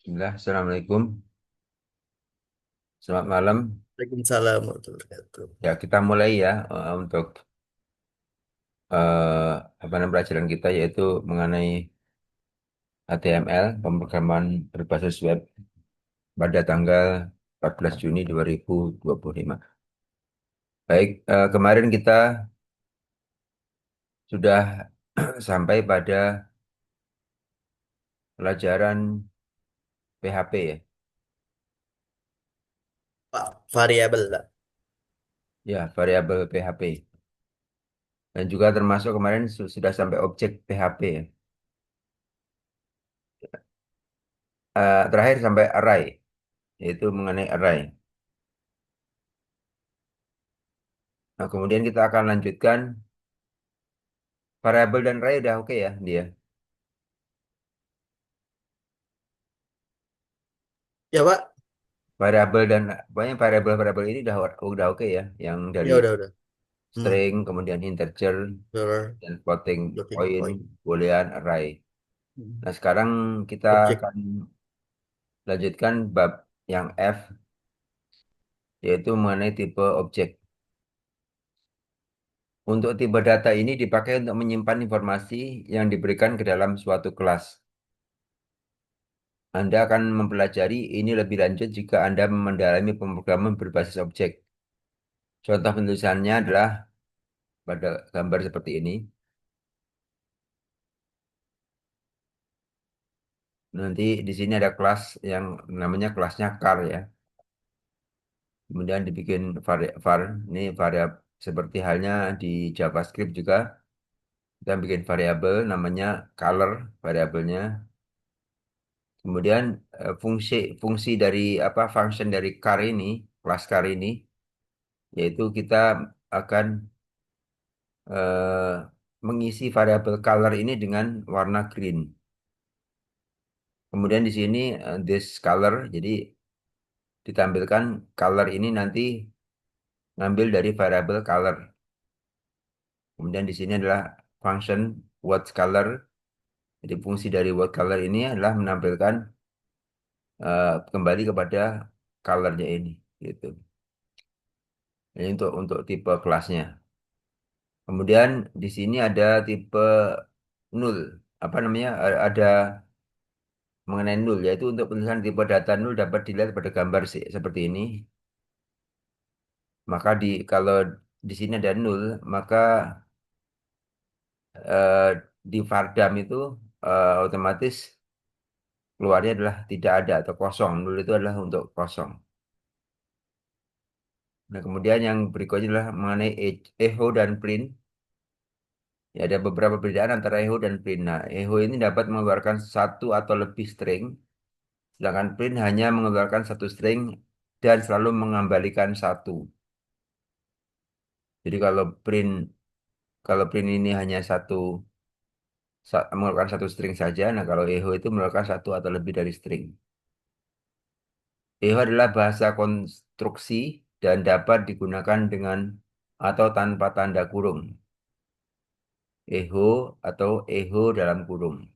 Bismillah, Assalamualaikum. Selamat malam. Waalaikumsalam warahmatullahi wabarakatuh. Ya, kita mulai ya untuk eh, apa namanya pelajaran kita yaitu mengenai HTML, pemrograman berbasis web pada tanggal 14 Juni 2025. Baik, kemarin kita sudah sampai pada pelajaran PHP ya. Pak, variabel lah. Ya, variabel PHP. Dan juga termasuk kemarin sudah sampai objek PHP ya. Terakhir sampai array, yaitu mengenai array. Nah, kemudian kita akan lanjutkan variabel dan array udah oke ya dia. Ya Pak, Variabel dan banyak variabel-variabel ini udah oke ya. Yang dari ya udah. Hmm, string, kemudian integer, benar. dan floating Floating point, point. boolean, array. Hmm. Nah, sekarang kita Objek. akan lanjutkan bab yang F, yaitu mengenai tipe objek. Untuk tipe data ini dipakai untuk menyimpan informasi yang diberikan ke dalam suatu kelas. Anda akan mempelajari ini lebih lanjut jika Anda mendalami pemrograman berbasis objek. Contoh penulisannya adalah pada gambar seperti ini. Nanti di sini ada kelas yang namanya kelasnya car ya. Kemudian dibikin var, ini variabel seperti halnya di JavaScript juga. Kita bikin variabel namanya color variabelnya. Kemudian fungsi fungsi dari apa function dari car ini, kelas car ini, yaitu kita akan eh, mengisi variabel color ini dengan warna green. Kemudian di sini this color, jadi ditampilkan color ini nanti ngambil dari variabel color. Kemudian di sini adalah function what color. Jadi fungsi dari what color ini adalah menampilkan kembali kepada colornya ini, gitu. Ini untuk tipe kelasnya. Kemudian di sini ada tipe null. Apa namanya? Ada mengenai null, yaitu untuk penulisan tipe data null dapat dilihat pada gambar sih, seperti ini. Maka kalau di sini ada null, maka eh, di Vardam itu otomatis keluarnya adalah tidak ada atau kosong. Null itu adalah untuk kosong. Nah, kemudian yang berikutnya adalah mengenai echo dan print. Ya, ada beberapa perbedaan antara echo dan print. Nah, echo ini dapat mengeluarkan satu atau lebih string, sedangkan print hanya mengeluarkan satu string dan selalu mengembalikan satu. Jadi kalau print ini hanya mengeluarkan satu string saja. Nah, kalau echo itu mengeluarkan satu atau lebih dari string. Echo adalah bahasa konstruksi dan dapat digunakan dengan atau tanpa tanda kurung. Echo atau echo dalam kurung.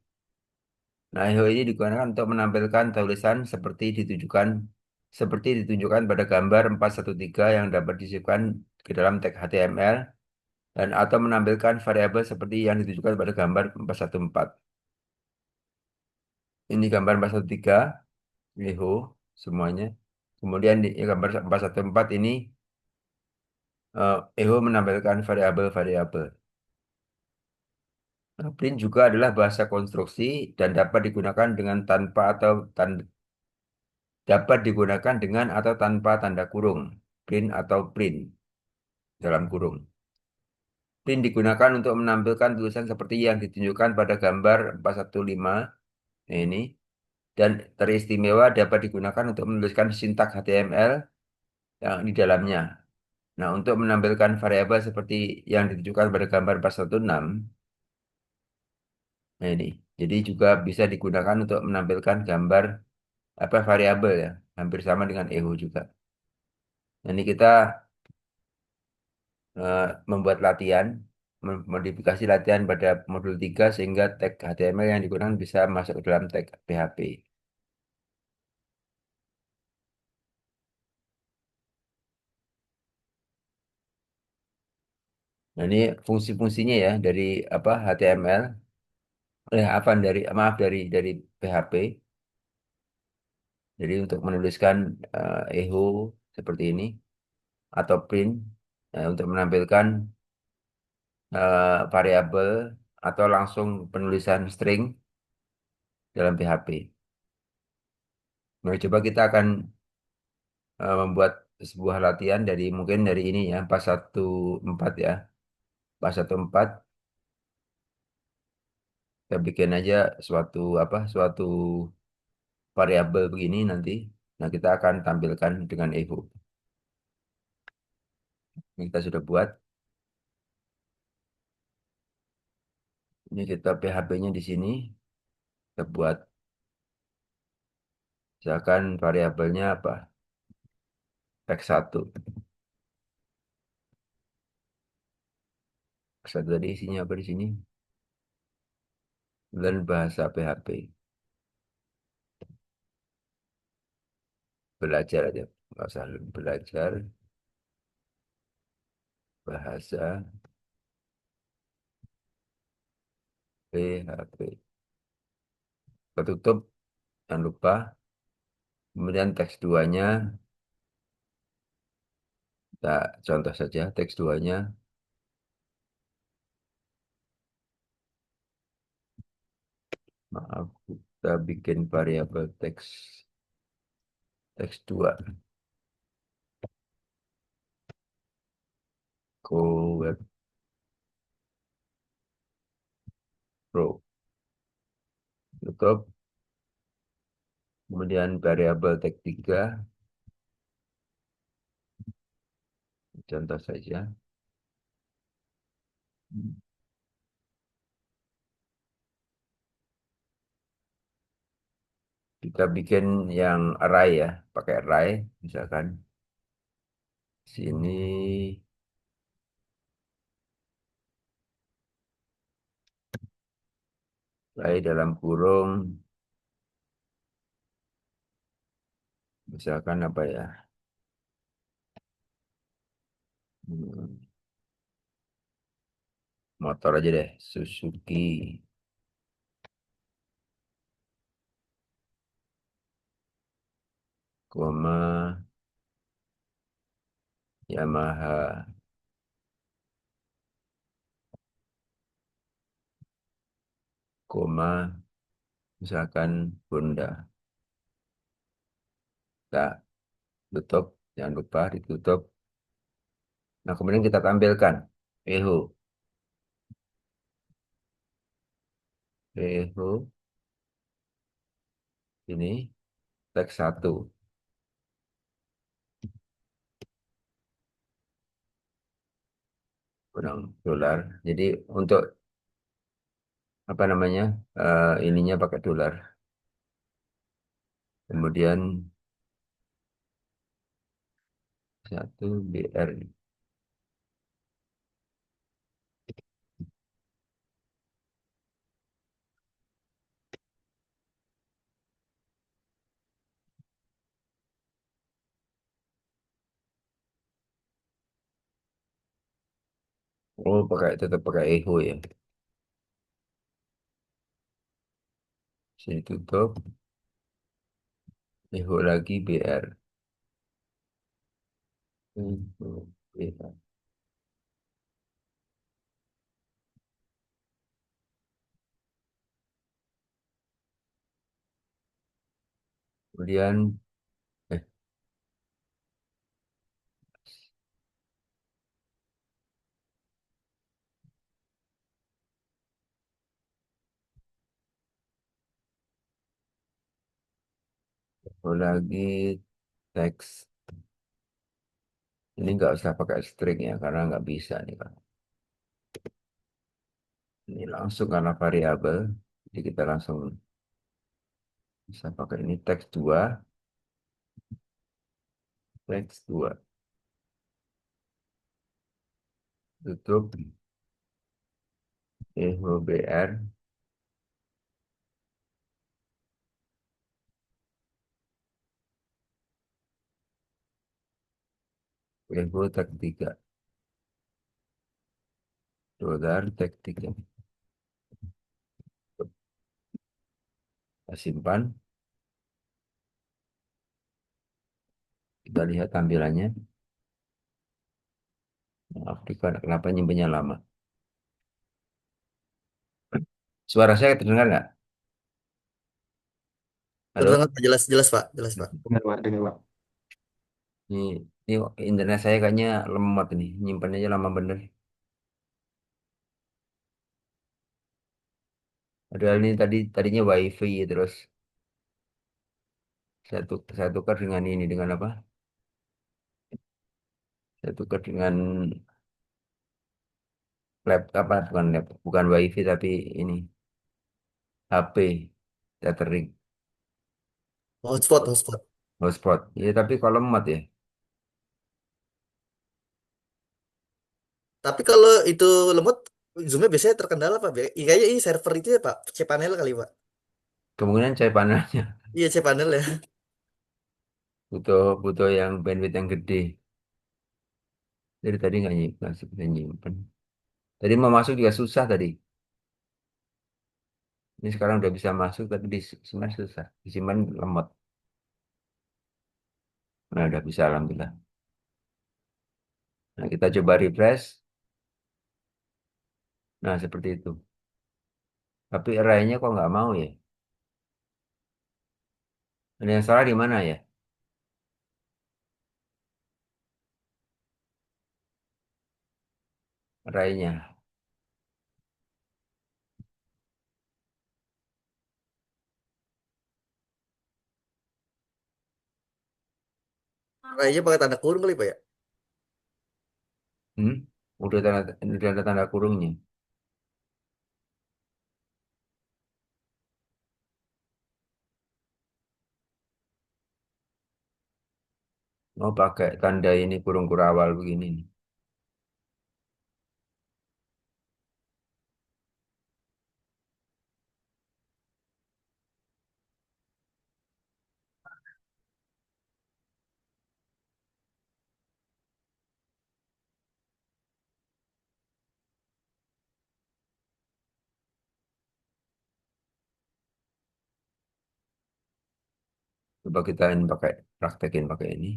Nah, echo ini digunakan untuk menampilkan tulisan seperti ditunjukkan pada gambar 413 yang dapat disisipkan ke dalam tag HTML dan atau menampilkan variabel seperti yang ditunjukkan pada gambar 414. Ini gambar 413, echo semuanya. Kemudian di gambar 414 ini echo menampilkan variabel-variabel. Nah, print juga adalah bahasa konstruksi dan dapat digunakan dengan atau tanpa tanda kurung, print atau print dalam kurung. Print digunakan untuk menampilkan tulisan seperti yang ditunjukkan pada gambar 415 ini dan teristimewa dapat digunakan untuk menuliskan sintaks HTML yang di dalamnya. Nah, untuk menampilkan variabel seperti yang ditunjukkan pada gambar 416, nah ini. Jadi juga bisa digunakan untuk menampilkan gambar apa variabel ya, hampir sama dengan echo juga. Nah, ini kita eh, membuat latihan, modifikasi latihan pada modul 3 sehingga tag HTML yang digunakan bisa masuk ke dalam tag PHP. Nah, ini fungsi-fungsinya ya dari apa HTML, apa dari maaf dari PHP. Jadi untuk menuliskan echo seperti ini atau print untuk menampilkan variabel atau langsung penulisan string dalam PHP. Nah, coba kita akan membuat sebuah latihan dari mungkin dari ini ya 414 ya. 414 kita bikin aja suatu suatu variabel begini nanti. Nah, kita akan tampilkan dengan echo. Ini kita sudah buat. Ini kita PHP-nya di sini. Kita buat misalkan variabelnya apa? X1. X1 tadi isinya apa di sini? Dan bahasa PHP. Belajar aja. Nggak usah belajar bahasa PHP. Kita tutup, jangan lupa. Kemudian teks duanya, kita contoh saja teks duanya. Maaf, kita bikin variabel teks 2. Go Web Pro. Tutup. Kemudian variabel teks 3, contoh saja. Kita bikin yang array ya, pakai array. Misalkan sini array dalam kurung, misalkan apa ya? Hmm, Motor aja deh, Suzuki, koma, Yamaha, koma, misalkan Honda. Kita tutup, jangan lupa ditutup. Nah, kemudian kita tampilkan echo, echo ini teks 1 kurang dolar. Jadi untuk apa namanya ininya pakai dolar. Kemudian 1 BR. Oh, tetap pakai echo ya. Sini tutup, echo lagi BR. Echo, BR. Kemudian eh, echo lagi teks. Ini nggak usah pakai string ya, karena nggak bisa nih kan. Ini langsung karena variabel, jadi kita langsung bisa pakai ini teks 2, tutup, echo BR, echo teks 3. Sebentar, taktiknya. Kita simpan. Kita lihat tampilannya. Maaf, kenapa nyimpennya lama? Suara saya terdengar nggak? Halo? Terdengar jelas jelas Pak, jelas Pak. Dengar Pak, dengar Pak. Ini, ini internet saya kayaknya lemot nih. Nyimpannya aja lama bener. Padahal ini tadinya WiFi terus saya tukar dengan ini dengan apa? Saya tukar dengan laptop apa bukan laptop, bukan WiFi tapi ini HP tethering Hotspot, hotspot. hotspot. Ya tapi kalau lemot ya. Tapi kalau itu lemot, zoomnya biasanya terkendala Pak. Kayaknya ini server itu ya Pak, cpanel kali Pak. Kemungkinan saya panelnya Iya cpanel ya. butuh butuh yang bandwidth yang gede. Jadi tadi nggak nyimpen, nggak bisa nyimpen. Tadi mau masuk juga susah tadi. Ini sekarang udah bisa masuk tapi disimpan susah. Disimpan lemot. Nah udah bisa alhamdulillah. Nah kita coba refresh. Nah seperti itu. Tapi arraynya kok nggak mau ya? Ada yang salah di mana ya? Arraynya. Kayaknya pakai tanda kurung kali Pak ya. Hmm? Udah ada tanda kurungnya. Mau pakai tanda ini kurung kurawal begini nih. Coba kita ini pakai praktekin pakai ini.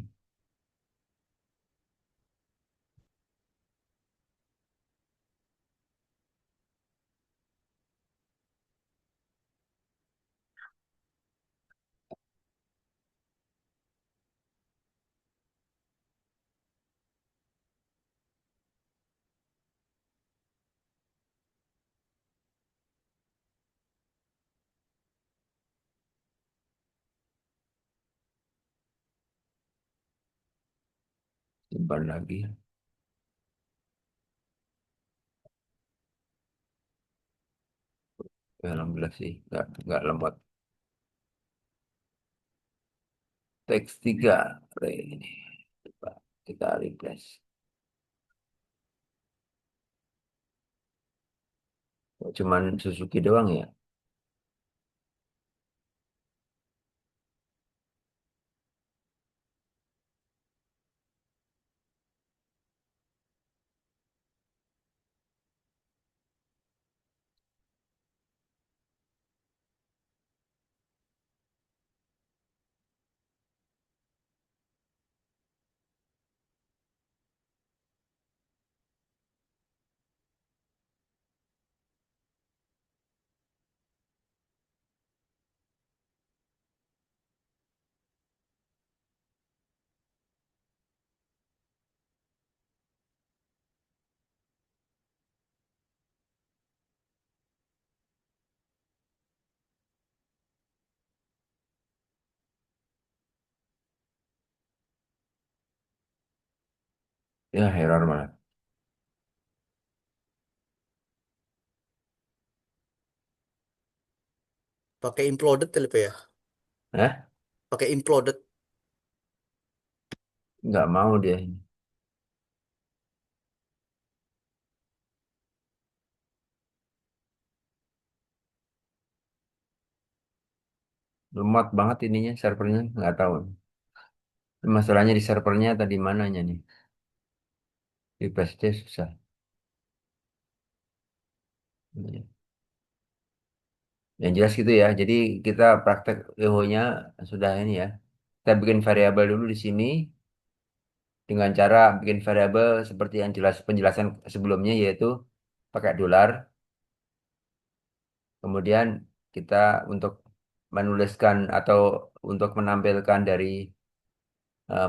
Simpan lagi. Ya, alhamdulillah sih. Nggak lemot. Teks 3. Ini. Coba kita refresh. Kok cuman Suzuki doang ya? Ya, error malah. Pakai imploded kali Pak ya. Eh? Pakai imploded. Nggak mau dia. Lemot banget ininya, servernya. Nggak tahu. Masalahnya di servernya tadi mananya nih? Di PST susah. Yang jelas gitu ya. Jadi kita praktek EO-nya sudah ini ya. Kita bikin variabel dulu di sini dengan cara bikin variabel seperti yang jelas penjelasan sebelumnya yaitu pakai dolar. Kemudian kita untuk menuliskan atau untuk menampilkan dari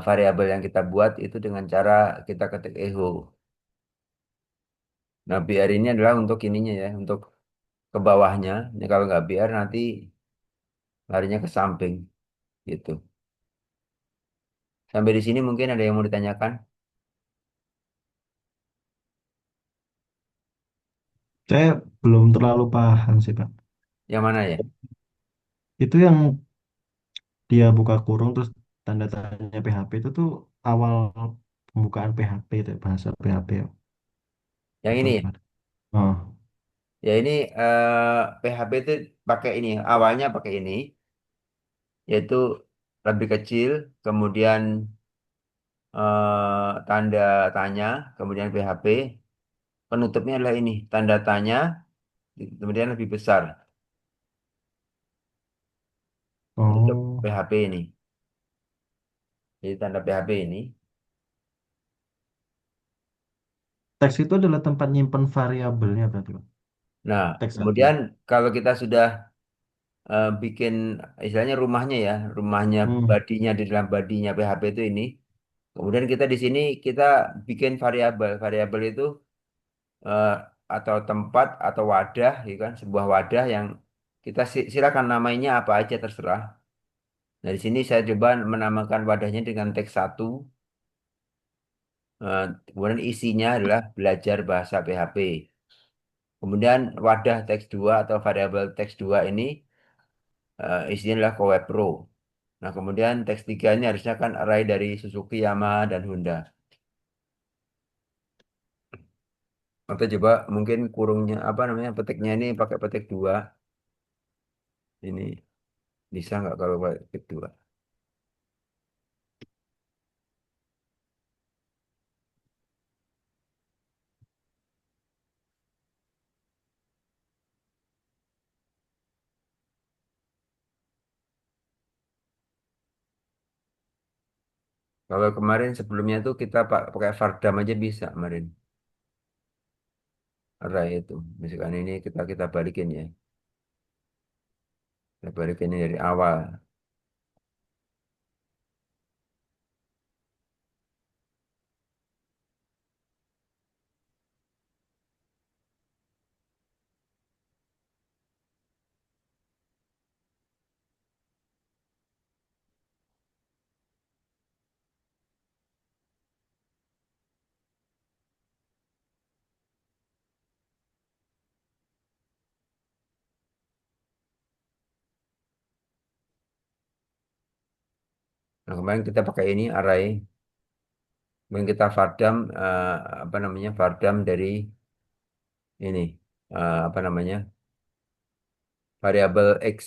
variabel yang kita buat itu dengan cara kita ketik echo. Nah, BR ini adalah untuk ininya ya, untuk ke bawahnya. Ini kalau nggak BR nanti larinya ke samping gitu. Sampai di sini mungkin ada yang mau ditanyakan. Saya belum terlalu paham sih, Pak. Yang mana ya? Itu yang dia buka kurung terus tanda tanya PHP itu tuh awal pembukaan PHP itu bahasa PHP Yang atau ini ya? gimana? Oh, Ya ini PHP itu pakai ini. Awalnya pakai ini, yaitu lebih kecil, kemudian tanda tanya, kemudian PHP. Penutupnya adalah ini, tanda tanya, kemudian lebih besar. Penutup oh, PHP ini. Jadi tanda PHP ini. teks itu adalah tempat nyimpen variabelnya berarti, Pak. Nah, Teks satu. kemudian kalau kita sudah bikin istilahnya rumahnya ya, rumahnya Hmm. badinya di dalam badinya PHP itu ini. Kemudian kita di sini kita bikin variabel. Variabel itu eh, atau tempat atau wadah, ya kan, sebuah wadah yang kita silakan namainya apa aja terserah. Nah, di sini saya coba menamakan wadahnya dengan teks satu. Kemudian isinya adalah belajar bahasa PHP. Kemudian wadah teks 2 atau variabel teks 2 ini isinya adalah Kowe Pro. Nah, kemudian teks 3 ini harusnya kan array dari Suzuki, Yamaha, dan Honda. Atau coba mungkin kurungnya apa namanya petiknya ini pakai petik 2. Ini bisa nggak kalau pakai petik 2? Kalau kemarin sebelumnya tuh kita pakai Vardam aja bisa kemarin. Array itu. Misalkan ini kita balikin ya. Kita balikin ini dari awal. Nah, kemarin kita pakai ini array. Kemudian kita Vardam apa namanya? Vardam dari ini apa namanya? Variabel X.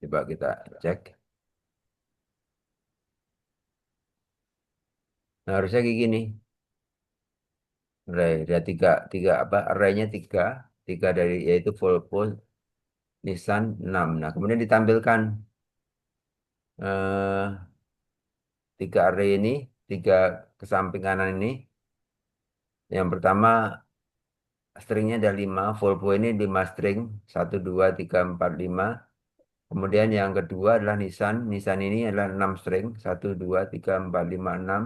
Coba kita cek. Nah, harusnya kayak gini. Array ada tiga apa? Arraynya tiga dari yaitu Volvo, Nissan 6. Nah, kemudian ditampilkan eh, tiga array ini, tiga ke samping kanan ini. Yang pertama stringnya ada 5, Volvo ini 5 string, 1, 2, 3, 4, 5. Kemudian yang kedua adalah Nissan, Nissan ini adalah 6 string, 1, 2, 3, 4, 5, 6.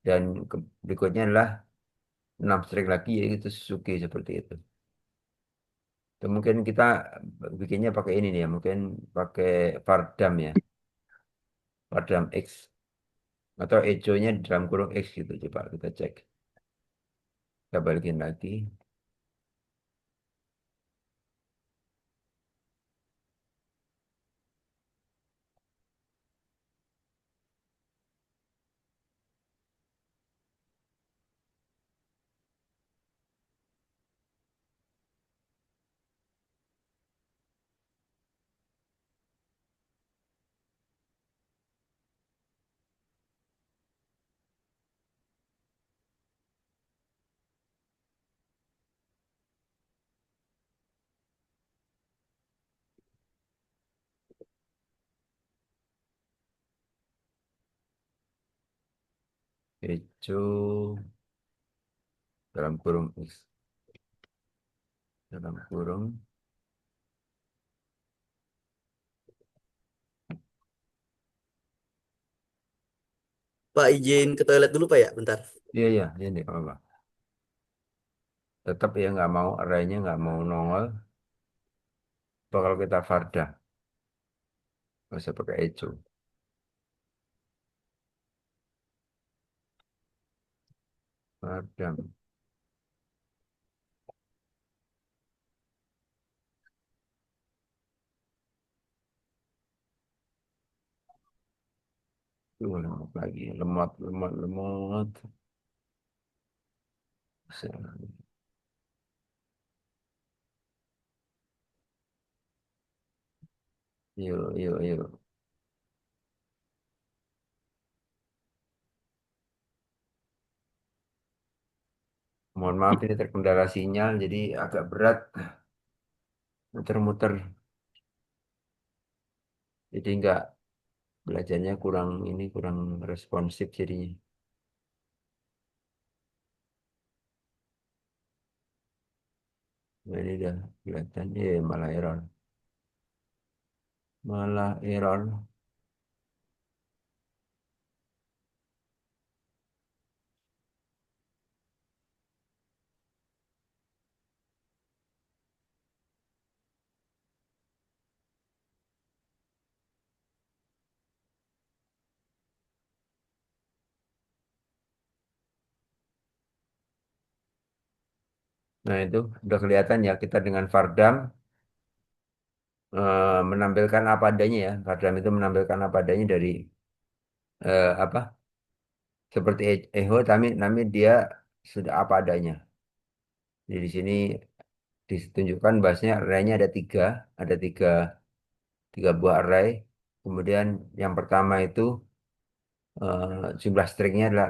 Dan berikutnya adalah 6 string lagi, yaitu Suzuki seperti itu. Itu mungkin kita bikinnya pakai ini nih ya, mungkin pakai Vardam ya, Vardam X. Atau ejonya di dalam kurung X gitu, coba kita cek. Kita balikin lagi. hijau dalam kurung X dalam kurung. Pak izin ke toilet dulu Pak ya, bentar. Iya iya ini apa? Tetap ya nggak mau arraynya nggak mau nongol. Apa kalau kita Farda nggak usah pakai hijau. Farda. Lemot lagi lemot. Yuk yuk yuk. Mohon maaf ini terkendala sinyal jadi agak berat muter-muter. Jadi nggak belajarnya kurang ini kurang responsif jadinya. Nah, ini udah kelihatan malah error. Malah error. Nah itu udah kelihatan ya kita dengan Fardam menampilkan apa adanya ya. Fardam itu menampilkan apa adanya dari apa seperti echo tapi dia sudah apa adanya. Jadi di sini ditunjukkan bahasanya arraynya ada tiga buah array. Kemudian yang pertama itu jumlah stringnya adalah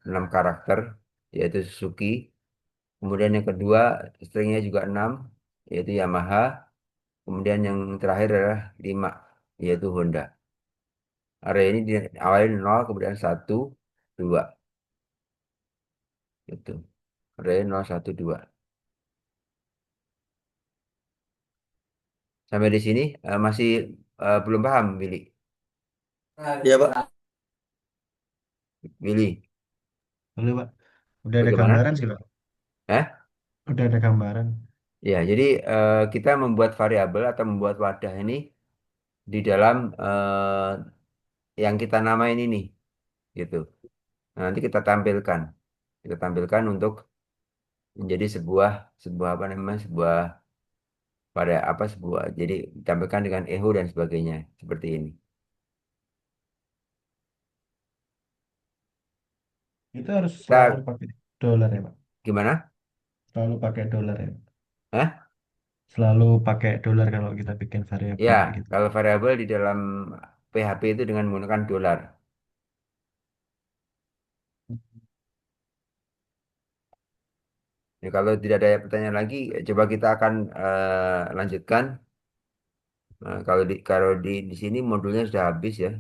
6 karakter, yaitu Suzuki. Kemudian yang kedua stringnya juga 6 yaitu Yamaha. Kemudian yang terakhir adalah 5 yaitu Honda. Array ini awalnya 0, kemudian 1, 2. Itu. Array 0, 1, 2. Sampai di sini masih belum paham, Billy. Iya Pak. Billy, Lalu Pak, udah ada bagaimana? gambaran sih Pak. Eh? Udah ada gambaran. Ya, jadi kita membuat variabel atau membuat wadah ini di dalam yang kita namain ini, gitu. Nah, nanti kita tampilkan untuk menjadi sebuah sebuah apa namanya sebuah pada apa sebuah jadi ditampilkan dengan echo dan sebagainya seperti ini. Itu harus selalu Kita pakai dolar ya Pak. gimana? Selalu pakai dolar ya. Hah? Selalu pakai dolar kalau kita bikin variabel Ya, kayak gitu. kalau variabel di dalam PHP itu dengan menggunakan dolar. Jadi kalau tidak ada pertanyaan lagi, coba kita akan lanjutkan. Nah, kalau di sini modulnya sudah habis ya.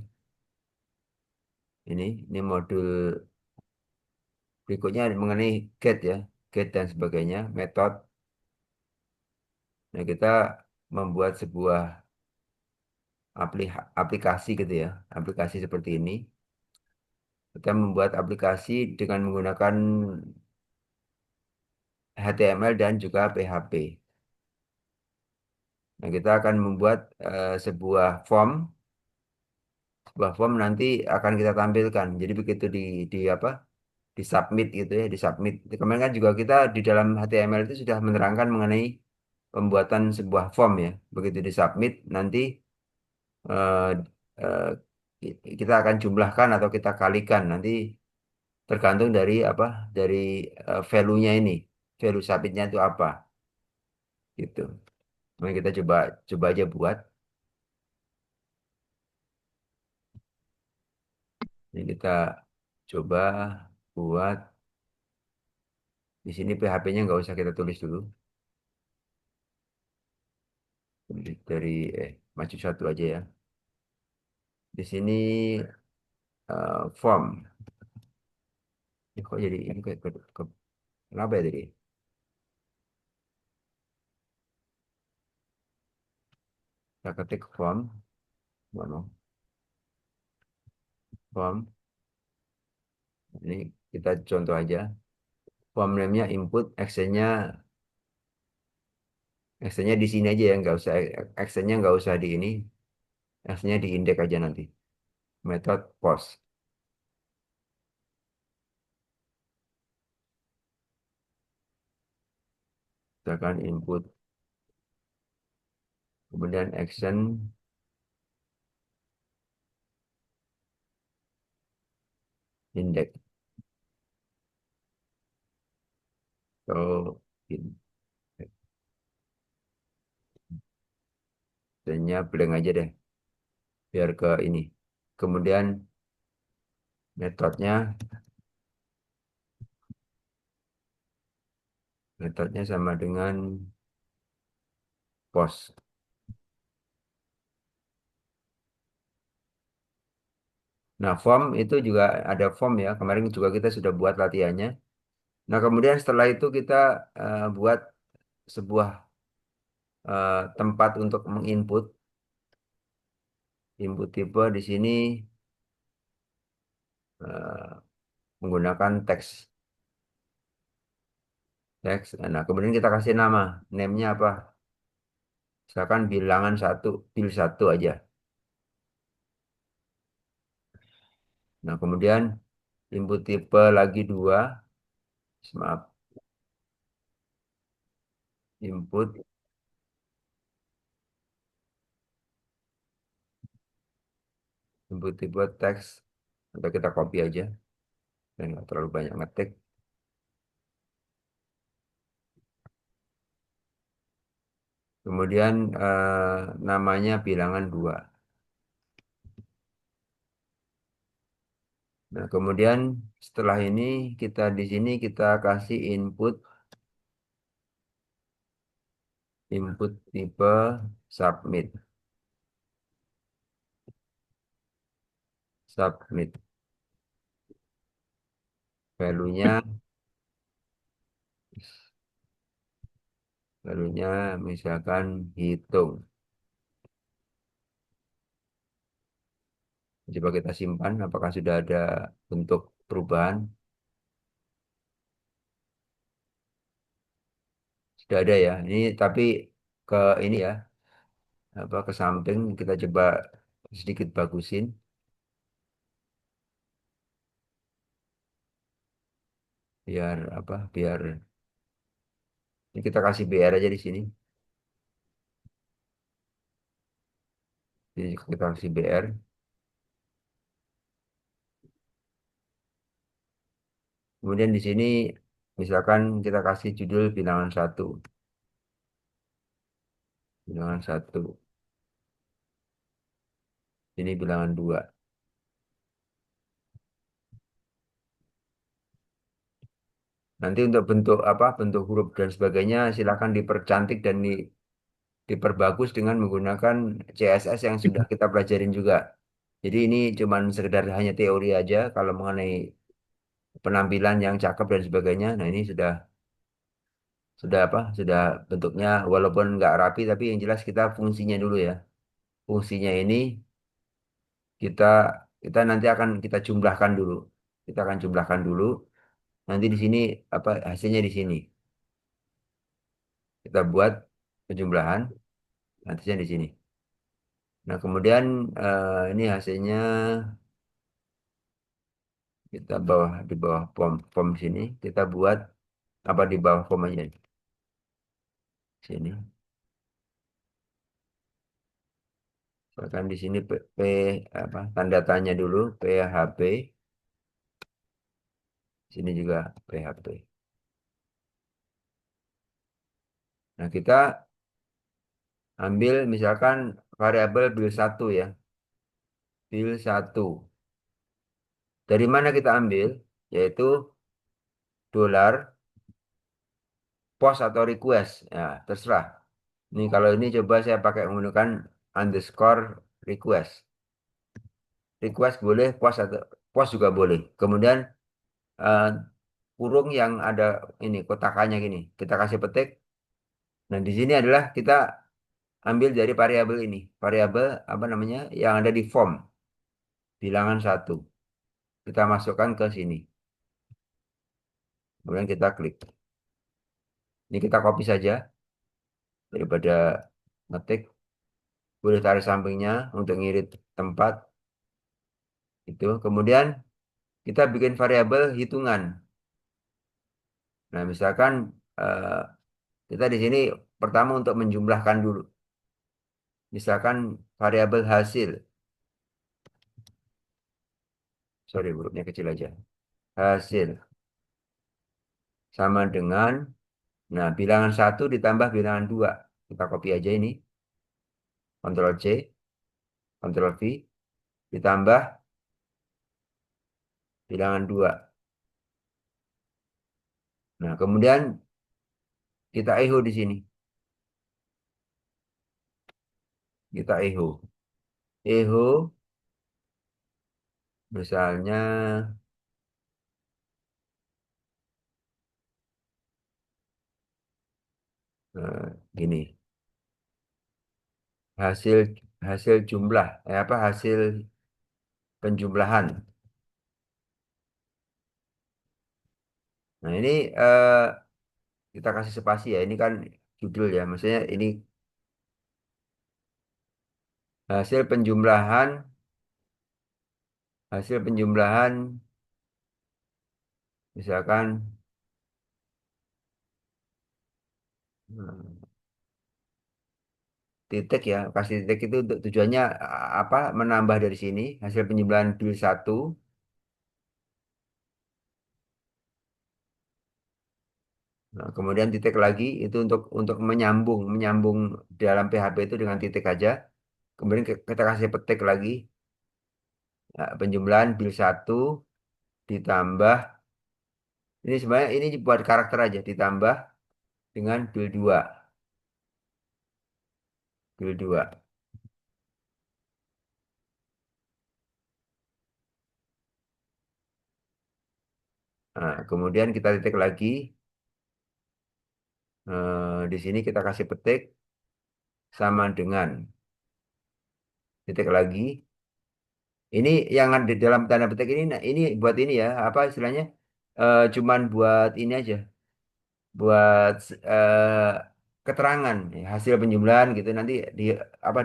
Ini modul berikutnya mengenai get ya, get dan sebagainya, metode. Nah, kita membuat sebuah aplikasi gitu ya, aplikasi seperti ini. Kita membuat aplikasi dengan menggunakan HTML dan juga PHP. Nah, kita akan membuat sebuah form nanti akan kita tampilkan. Jadi begitu di apa? Di submit gitu ya, di submit. Kemarin kan juga kita di dalam HTML itu sudah menerangkan mengenai pembuatan sebuah form ya. Begitu di submit nanti eh, eh, kita akan jumlahkan atau kita kalikan nanti tergantung dari apa? Dari value-nya ini. Value submitnya itu apa gitu. Nah, kita coba coba aja buat. Ini kita coba buat di sini PHP-nya nggak usah kita tulis dulu. Dari maju satu aja ya. Di sini form. Kok jadi ini kenapa ya tadi? Kita ketik form, mana? Form. Ini kita contoh aja. Form name-nya input, actionnya di sini aja ya, nggak usah actionnya nggak usah di ini, actionnya di index aja nanti. Method post, misalkan input, kemudian action index. So actionnya blank aja deh, biar ke ini. Kemudian metodenya, metodenya sama dengan post. Nah, form itu juga ada form ya. Kemarin juga kita sudah buat latihannya. Nah, kemudian setelah itu kita buat sebuah tempat untuk menginput input tipe di sini eh, menggunakan teks. Teks. Nah, kemudian kita kasih nama. Name-nya apa? Misalkan bilangan satu, pil satu aja. Nah, kemudian input tipe lagi dua. Maaf, input input tipe teks. Atau kita copy aja. Dan nggak terlalu banyak ngetik. Kemudian namanya bilangan dua. Nah, kemudian setelah ini kita di sini kita kasih input tipe submit. Submit. Value-nya value-nya misalkan hitung. Coba kita simpan apakah sudah ada bentuk perubahan. Sudah ada ya. Ini tapi ke ini ya, apa ke samping kita coba sedikit bagusin biar apa? Biar ini kita kasih BR aja di sini. Jadi kita kasih BR. Kemudian di sini misalkan kita kasih judul bilangan satu. Bilangan satu. Ini bilangan dua. Nanti untuk bentuk apa, bentuk huruf dan sebagainya silakan dipercantik dan diperbagus dengan menggunakan CSS yang sudah kita pelajarin juga. Jadi ini cuman sekedar hanya teori aja kalau mengenai penampilan yang cakep dan sebagainya. Nah ini sudah apa? Sudah bentuknya walaupun nggak rapi tapi yang jelas kita fungsinya dulu ya. Fungsinya ini kita kita nanti akan kita jumlahkan dulu. Kita akan jumlahkan dulu. Nanti di sini apa hasilnya di sini. Kita buat penjumlahan nantinya di sini. Nah, kemudian ini hasilnya kita bawah di bawah form sini kita buat apa di bawah form aja sini. Misalkan di sini apa tanda tanya dulu PHP, sini juga PHP. Nah, kita ambil misalkan variabel bil satu ya. Bil satu. Dari mana kita ambil? Yaitu dolar post atau request. Ya, terserah. Ini kalau ini coba saya pakai menggunakan underscore request. Request boleh, post atau post juga boleh. Kemudian eh, kurung yang ada ini kotakannya gini. Kita kasih petik. Nah, di sini adalah kita ambil dari variabel ini. Variabel apa namanya? Yang ada di form bilangan satu. Kita masukkan ke sini. Kemudian kita klik. Ini kita copy saja daripada ngetik. Boleh tarik sampingnya untuk ngirit tempat itu. Kemudian kita bikin variabel hitungan. Nah, misalkan eh, kita di sini pertama untuk menjumlahkan dulu. Misalkan variabel hasil. Sorry, hurufnya kecil aja. Hasil sama dengan, nah bilangan satu ditambah bilangan dua. Kita copy aja ini. Ctrl C, Ctrl V, ditambah bilangan dua. Nah, kemudian kita echo di sini. Kita echo. Echo misalnya gini. Hasil hasil jumlah, apa hasil penjumlahan. Nah, ini eh, kita kasih spasi ya. Ini kan judul ya. Maksudnya ini hasil penjumlahan, hasil penjumlahan, misalkan hmm, titik ya. Kasih titik itu tujuannya apa? Menambah dari sini hasil penjumlahan bil satu. Nah, kemudian titik lagi itu untuk menyambung dalam PHP itu dengan titik aja. Kemudian kita kasih petik lagi penjumlahan bil satu ditambah ini sebenarnya ini buat karakter aja ditambah dengan bil 2. Bil 2. Nah, kemudian kita titik lagi di sini kita kasih petik sama dengan titik lagi. Ini yang ada di dalam tanda petik ini nah, ini buat ini ya apa istilahnya cuman buat ini aja buat keterangan ya, hasil penjumlahan gitu nanti di apa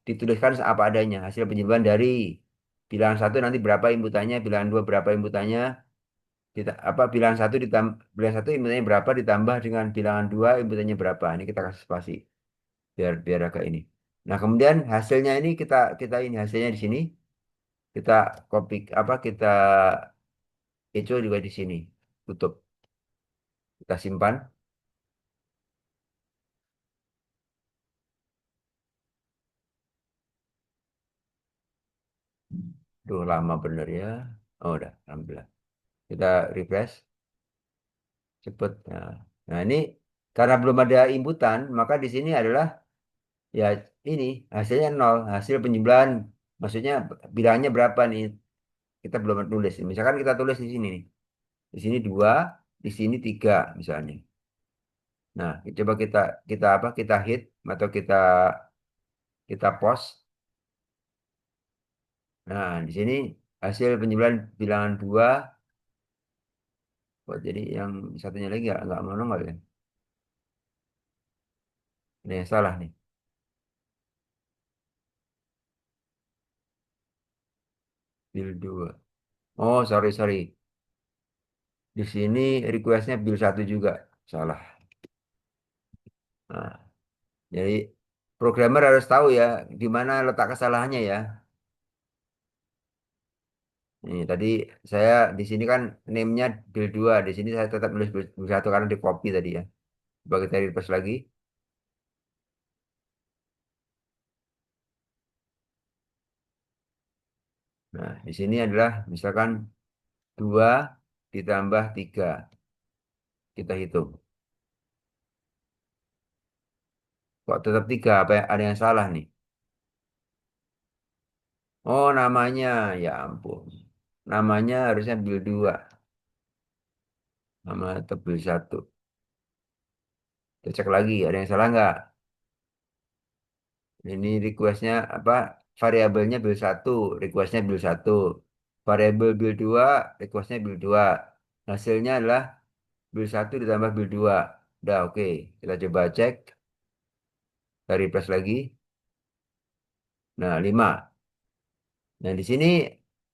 dituliskan apa adanya hasil penjumlahan dari bilangan satu nanti berapa inputannya bilangan dua berapa inputannya kita apa bilangan satu inputannya berapa ditambah dengan bilangan dua inputannya berapa ini kita kasih spasi biar agak ini nah kemudian hasilnya ini kita kita ini hasilnya di sini kita copy apa kita echo juga di sini tutup kita simpan. Duh, lama bener ya. Oh, udah, alhamdulillah. Kita refresh, cepet. Nah, ini karena belum ada inputan, maka di sini adalah ya ini hasilnya nol, hasil penjumlahan. Maksudnya bilangnya berapa nih? Kita belum tulis. Misalkan kita tulis di sini nih. Di sini dua, di sini tiga misalnya. Nah, coba kita apa? Kita hit atau kita post. Nah, di sini hasil penjumlahan bilangan dua. Oh, jadi yang satunya lagi nggak mau nongol ya? Ini yang salah nih. Bil 2. Oh, sorry, sorry. Di sini requestnya bil satu juga. Salah. Nah, jadi programmer harus tahu ya di mana letak kesalahannya ya. Ini tadi saya di sini kan name-nya bil 2. Di sini saya tetap tulis bil 1 karena di copy tadi ya. Coba kita refresh lagi. Nah, di sini adalah misalkan 2 ditambah 3. Kita hitung. Kok tetap 3? Apa ada yang salah nih? Oh, namanya. Ya ampun. Namanya harusnya bil 2. sama tebel satu. Kita cek lagi, ada yang salah nggak? Ini requestnya apa? Variabelnya build satu, requestnya build satu. Variabel build dua, requestnya build dua. Hasilnya adalah build satu ditambah build dua. Udah oke. Kita coba cek. Kita refresh lagi. Nah, 5. Nah, di sini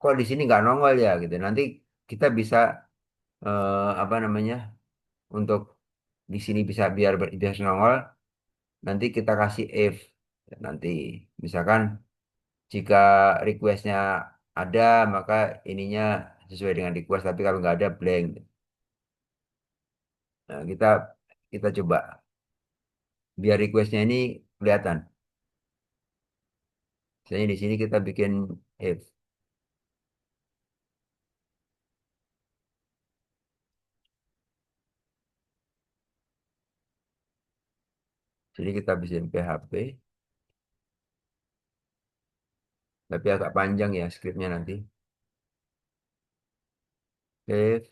kok di sini nggak nongol ya gitu. Nanti kita bisa apa namanya? Untuk di sini bisa biar nongol. Nanti kita kasih if. Nanti misalkan jika requestnya ada, maka ininya sesuai dengan request. Tapi kalau nggak ada, blank. Nah, kita coba biar requestnya ini kelihatan. Misalnya di sini kita bikin if. Jadi kita bikin PHP, tapi agak panjang ya scriptnya nanti. If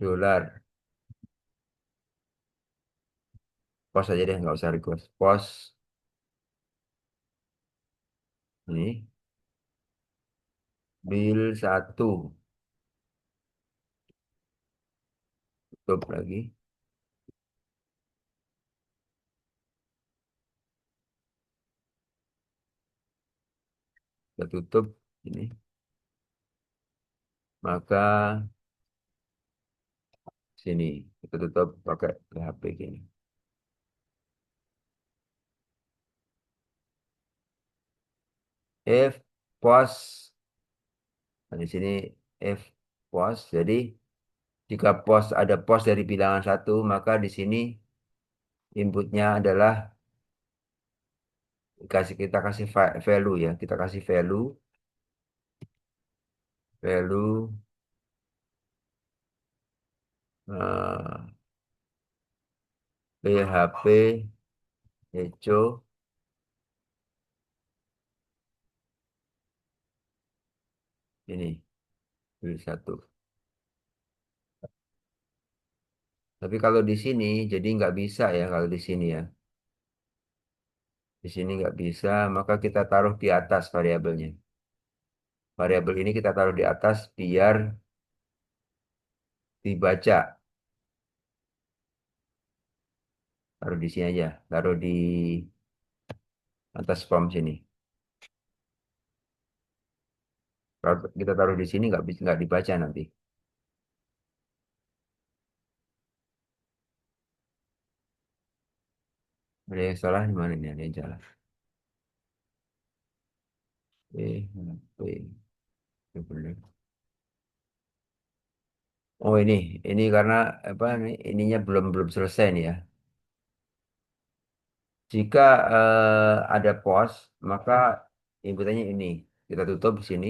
dolar post aja deh, nggak usah request. Post ini bill satu, tutup lagi, kita tutup ini. Maka sini kita tutup pakai PHP gini. If post, nah, di sini if post. Jadi jika post ada post dari bilangan satu, maka di sini inputnya adalah kita kasih value ya. Kita kasih value eh, PHP echo ini bill satu. Tapi kalau di sini jadi nggak bisa ya kalau di sini ya. Di sini nggak bisa, maka kita taruh di atas variabelnya. Variabel ini kita taruh di atas biar dibaca. Taruh di sini aja. Taruh di atas form sini. Kalau kita taruh di sini nggak bisa nggak dibaca nanti. Ada yang salah di mana nih? Ada yang salah. P, bener. Oh ini karena apa nih? Ininya belum belum selesai nih ya. Jika ada pos, maka inputannya ini. Kita tutup di sini.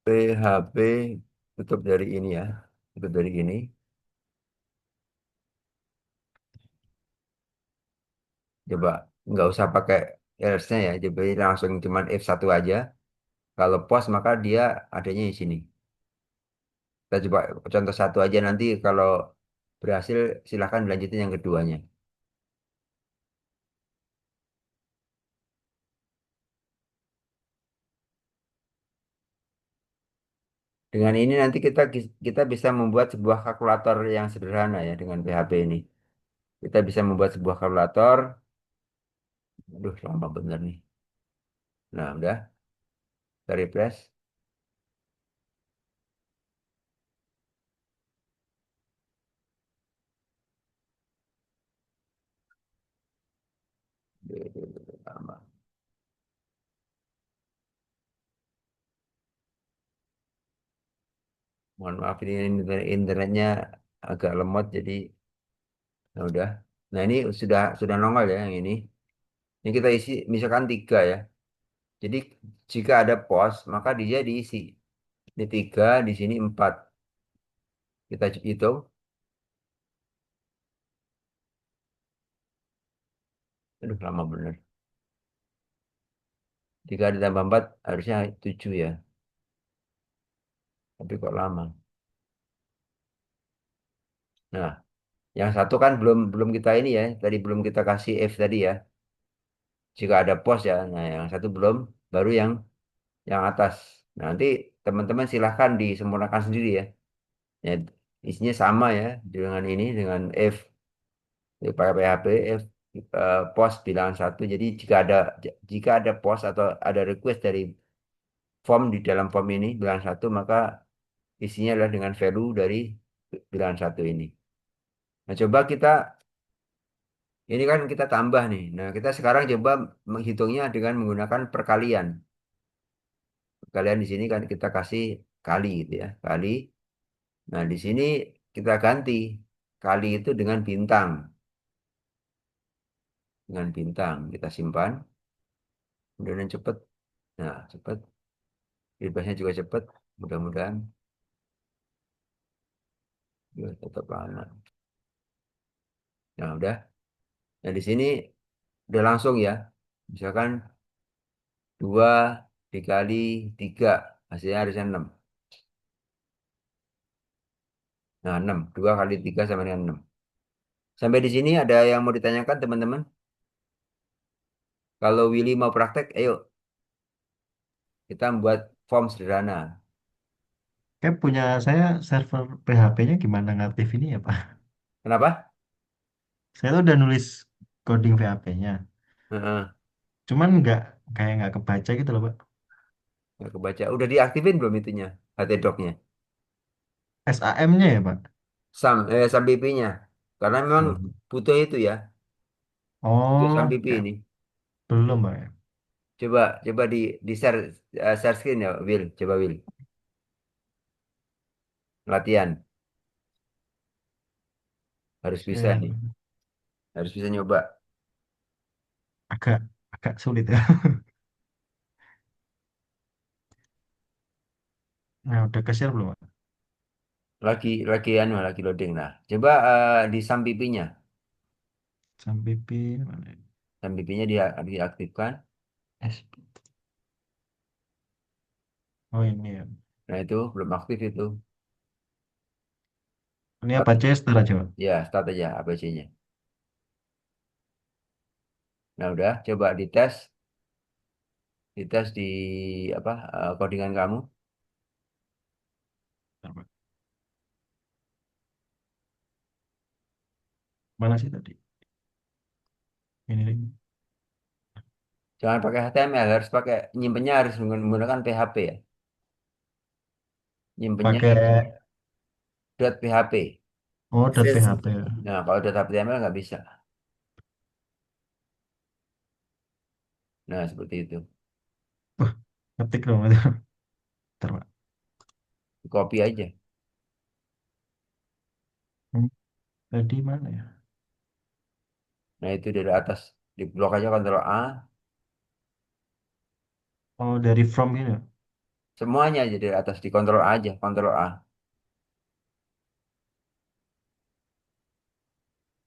PHP tutup dari ini ya. Tutup dari ini. Coba nggak usah pakai else-nya ya. Jadi langsung cuman F1 aja. Kalau pos maka dia adanya di sini. Kita coba contoh satu aja nanti kalau berhasil silahkan lanjutin yang keduanya. Dengan ini nanti kita bisa membuat sebuah kalkulator yang sederhana ya dengan PHP ini. Kita bisa membuat sebuah kalkulator. Aduh, lama bener nih. Nah, udah. Kita refresh. Lama. Mohon maaf ini internetnya agak lemot jadi nah udah. Nah, ini sudah nongol ya yang ini. Ini kita isi misalkan 3 ya. Jadi jika ada pos maka dia diisi. Ini 3, di sini 4. Kita hitung. Aduh, lama bener. 3 ditambah 4 harusnya 7 ya. Tapi kok lama. Nah, yang satu kan belum belum kita ini ya. Tadi belum kita kasih if tadi ya. Jika ada pos ya. Nah, yang satu belum. Baru yang atas. Nah, nanti teman-teman silahkan disempurnakan sendiri ya. Ya, isinya sama ya dengan ini dengan if pakai PHP if pos bilangan satu. Jadi jika ada pos atau ada request dari form di dalam form ini bilangan satu maka isinya adalah dengan value dari bilangan satu ini. Nah, coba ini kan kita tambah nih. Nah, kita sekarang coba menghitungnya dengan menggunakan perkalian. Perkalian di sini kan kita kasih kali gitu ya, kali. Nah, di sini kita ganti kali itu dengan bintang kita simpan. Kemudian cepet. Nah, cepet. Bebasnya juga cepet. Mudah-mudahan ya, tetap lama. Nah, udah. Nah, di sini udah langsung ya. Misalkan 2 dikali 3 hasilnya harusnya 6. Nah, 6. 2 kali 3 sama dengan 6. Sampai di sini ada yang mau ditanyakan teman-teman? Kalau Willy mau praktek, ayo kita membuat form sederhana. Kayak punya saya server PHP-nya gimana ngaktif ini ya Pak? Kenapa? Saya tuh udah nulis coding PHP-nya. Heeh, Cuman kayak nggak kebaca gitu loh Pak. nggak kebaca. Udah diaktifin belum itunya? HTDoc-nya. SAM-nya ya Pak? Sam PP-nya. Karena memang Belum. butuh itu ya. Butuh Sam Oh, PP ya ini. belum Pak ya. Coba coba di share share screen ya, Will. Coba Will. Latihan. Harus bisa Share. nih. Harus bisa nyoba. Agak agak sulit ya. Nah, udah ke-share belum Pak? Lagi loading. Nah, coba di Sam PP-nya. Sampai P mana ya? Sam PP-nya diaktifkan. SP. Oh ini ya. Nah, itu belum aktif itu. Ini apa Start. Chester aja Pak? Ya, start aja ABC-nya. Nah, udah coba dites, di apa codingan kamu. Bentar, Pak. Mana sih tadi? Ini lagi. Jangan pakai HTML, harus pakai nyimpennya harus menggunakan PHP ya. Nyimpennya Pakai .php. oh Versi. .php ya. Nah, kalau .html nggak bisa. Nah, seperti itu. Wah, ngetik dong itu. Bentar, Pak. Copy aja. Hmm, tadi mana ya? Nah, itu dari atas. Di blok aja Ctrl A. Oh, dari from ini ya? Semuanya aja dari atas. Di Ctrl A aja. Ctrl A.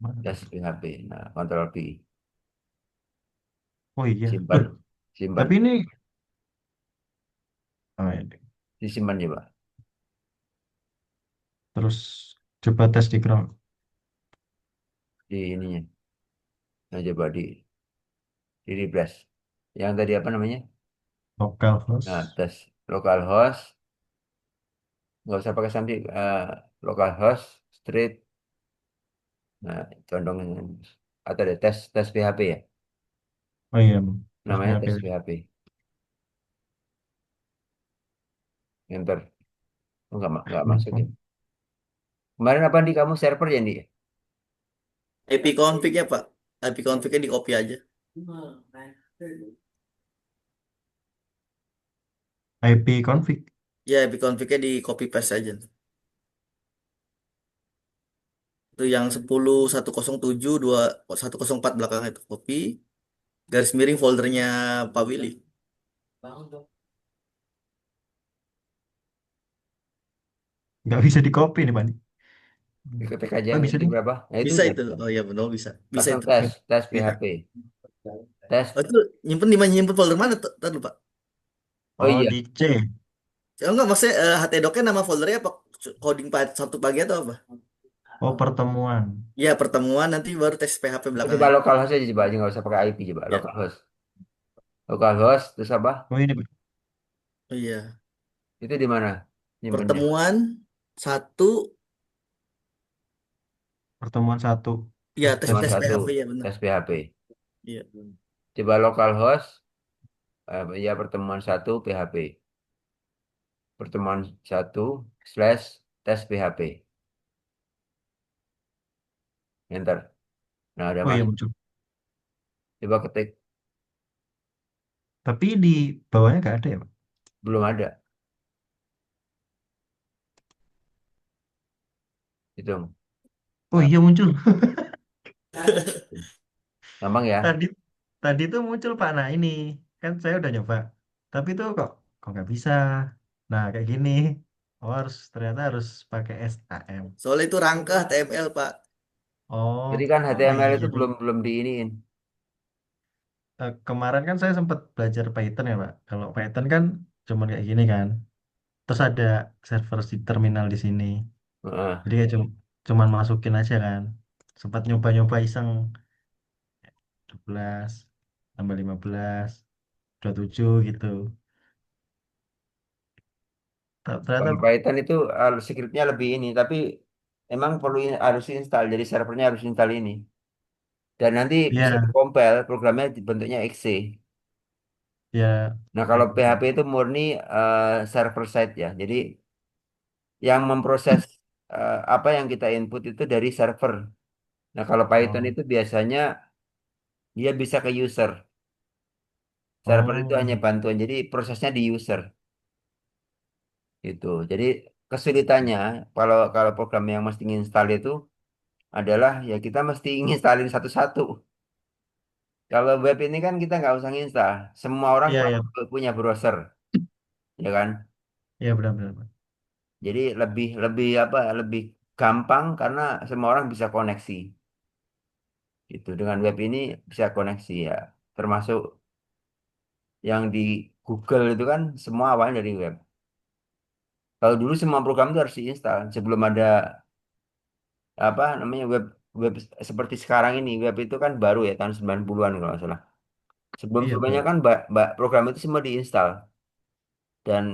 Mana Das tadi? PHP. Nah, Ctrl V. Oh iya. Simpan. Tapi Simpan. ini oh, ini. Disimpan coba. Terus coba tes di ground. Di ininya. Nah, coba di refresh. Yang tadi apa namanya? Nah, Localhost. tes localhost. Nggak usah pakai sandi. Localhost. Street. Nah, condong atau ada tes tes PHP ya. Oh iya, tes Namanya PHP. tes PHP. Enter. Oh, nggak masuk ya. Info. Kemarin apa di kamu server ya, Di? IP config-nya, Pak. IP config-nya di copy aja. IP config. Ya, IP config-nya di copy paste aja. Itu yang 10.107.2.104 belakang itu copy. Garis miring foldernya Pak Willy. Nggak bisa di copy nih, Pak. Ketik aja Oh, bisa itu ding. berapa? Nah, itu Bisa udah. itu. Oh ya benar bisa. Bisa Langsung itu. tes Oke. tes Bisa. PHP. Tes. Oh, itu nyimpen di mana, nyimpen folder mana tuh? Ntar lupa. Oh Oh, iya, di C. Oh enggak, maksudnya htdoc nama foldernya apa? Coding satu pagi atau apa? Oh, pertemuan. Ya, pertemuan nanti baru tes PHP coba belakangan. localhost aja coba aja nggak usah pakai IP coba Ya. localhost. Localhost terus apa? Oh, ini Oh iya. Itu di mana? Nyimpennya. Pertemuan satu, pertemuan satu. ya Terus tes tes Cuma tes satu PHP ya benar. tes PHP. Iya. Coba localhost ya pertemuan satu PHP. Pertemuan satu slash tes PHP. Enter. Nah, udah Oh iya masuk. muncul. Coba ketik. Tapi di bawahnya nggak ada ya, Pak? Belum ada. Itu. Oh Nah, iya muncul. gampang ya. Tadi tadi tuh muncul Pak. Nah ini kan saya udah nyoba. Tapi tuh kok nggak bisa. Nah kayak gini. Oh ternyata harus pakai SAM. Soalnya itu rangka HTML, Pak. Oh, Jadi kan oh HTML itu iya deh. belum diiniin. Kemarin kan saya sempat belajar Python ya Pak. Kalau Python kan cuma kayak gini kan. Terus ada server si terminal di sini. Heeh. Jadi kayak cuman masukin aja kan. Sempat nyoba-nyoba iseng 12 tambah 15 27 gitu. Kalau Ternyata Python itu scriptnya lebih ini, tapi emang perlu harus install. Jadi servernya harus install ini. Dan nanti bisa ya dikompil programnya bentuknya exe. ya Nah, ya kalau betul. PHP itu murni server side ya. Jadi yang memproses apa yang kita input itu dari server. Nah, kalau Python Oh, itu biasanya dia bisa ke user. Server itu oh hanya gitu. bantuan. Jadi prosesnya di user gitu. Jadi kesulitannya kalau kalau program yang mesti install itu adalah ya kita mesti nginstalin satu-satu. Kalau web ini kan kita nggak usah nginstal. Semua orang Iya ya, punya browser, ya kan? iya benar-benar. Jadi lebih lebih apa? Lebih gampang karena semua orang bisa koneksi. Gitu. Dengan web ini bisa koneksi ya. Termasuk yang di Google itu kan semua awalnya dari web. Kalau dulu semua program itu harus diinstal sebelum ada apa namanya web web seperti sekarang ini. Web itu kan baru ya tahun 90-an kalau nggak salah. Iya Sebelum-sebelumnya benar. kan program itu semua diinstal dan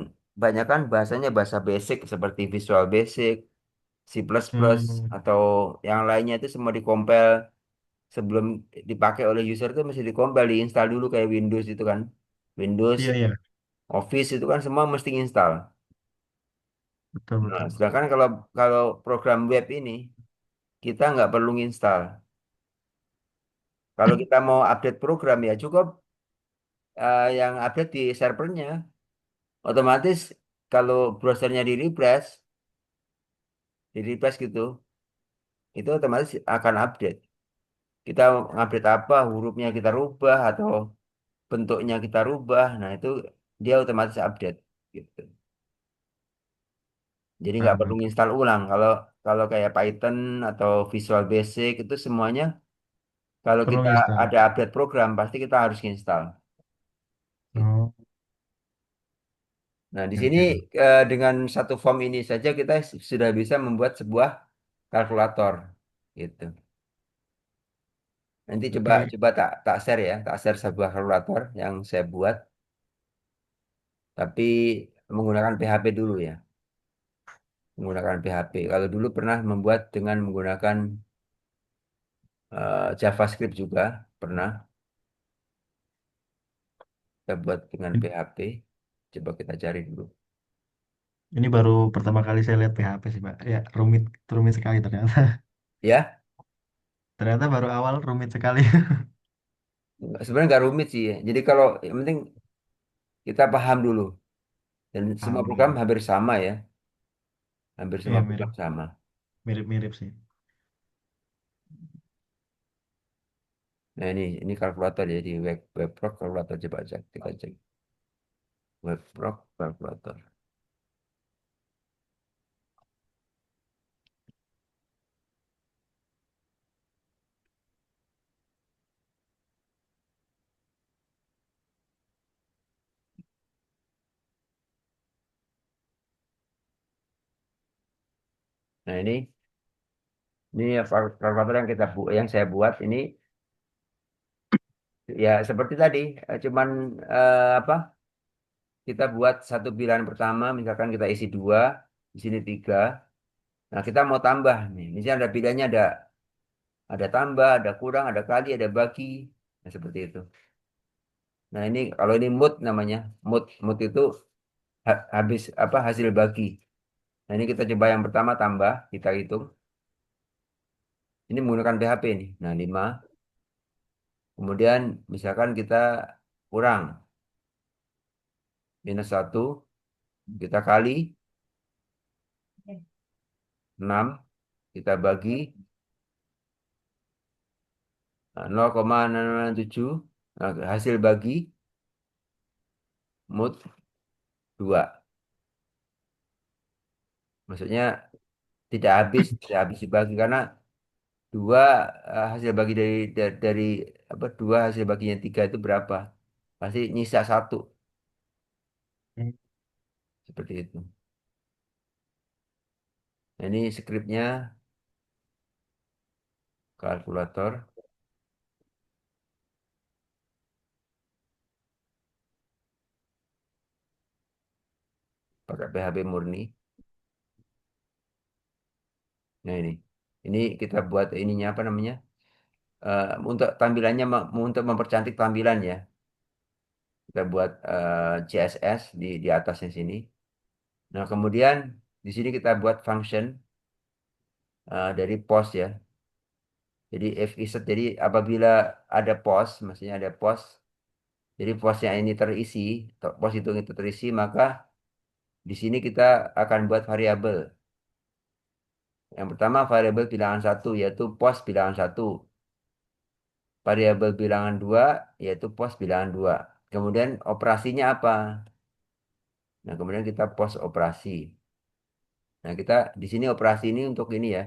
banyak kan bahasanya bahasa basic seperti Visual Basic, C++ Hmm, atau yang lainnya itu semua dikompil sebelum dipakai oleh user itu mesti dikompil diinstal dulu kayak Windows itu kan. Windows, iya iya Office itu kan semua mesti install. betul Nah, betul. sedangkan kalau kalau program web ini kita nggak perlu install. Kalau kita mau update program ya cukup yang update di servernya. Otomatis kalau browsernya di refresh gitu, itu otomatis akan update. Kita ngupdate apa, hurufnya kita rubah atau bentuknya kita rubah, nah itu dia otomatis update gitu. Jadi nggak Paham, perlu paham. install ulang. Kalau kalau kayak Python atau Visual Basic itu semuanya kalau Perlu kita install. ada update program pasti kita harus install. Gitu. Oh, Nah, di oke sini oke. dengan satu form ini saja kita sudah bisa membuat sebuah kalkulator gitu. Nanti coba Oke. coba tak tak share ya, tak share sebuah kalkulator yang saya buat, tapi menggunakan PHP dulu ya, menggunakan PHP. Kalau dulu pernah membuat dengan menggunakan JavaScript juga pernah kita buat dengan PHP. Coba kita cari dulu. Ini baru pertama kali saya lihat PHP sih Pak. Ya rumit rumit sekali ternyata. Ya, Ternyata baru awal rumit sekali. sebenarnya nggak rumit sih ya. Jadi kalau yang penting kita paham dulu dan semua Paham dulu program ya. hampir sama ya, hampir Iya semua program mirip sama. mirip mirip sih. Nah ini kalkulator jadi webproc kalkulator coba cek kita cek webproc kalkulator. Nah, ini kalkulator yang yang saya buat ini ya seperti tadi, cuman apa? Kita buat satu bilangan pertama, misalkan kita isi dua, di sini tiga. Nah, kita mau tambah nih. Misalnya ada pilihannya ada tambah, ada kurang, ada kali, ada bagi. Nah, seperti itu. Nah, ini kalau ini mood namanya, mood itu habis apa hasil bagi. Nah, ini kita coba yang pertama tambah, kita hitung. Ini menggunakan PHP nih. Nah, 5. Kemudian misalkan kita kurang -1, kita kali 6, kita bagi 0,007. Nah, hasil bagi mood 2. Maksudnya tidak habis dibagi karena dua hasil bagi dari apa dua hasil baginya tiga itu berapa? Pasti nyisa satu Hmm. seperti itu. Nah, ini skripnya kalkulator pakai PHP murni. Nah, ini kita buat ininya apa namanya? Untuk tampilannya untuk mempercantik tampilan ya. Kita buat CSS di atasnya sini. Nah, kemudian di sini kita buat function dari post ya. Jadi if is jadi apabila ada post, maksudnya ada post, jadi postnya ini terisi, post itu terisi, maka di sini kita akan buat variabel. Yang pertama variabel bilangan satu yaitu post bilangan satu, variabel bilangan dua yaitu post bilangan dua. Kemudian operasinya apa? Nah, kemudian kita post operasi. Nah, kita di sini operasi ini untuk ini ya,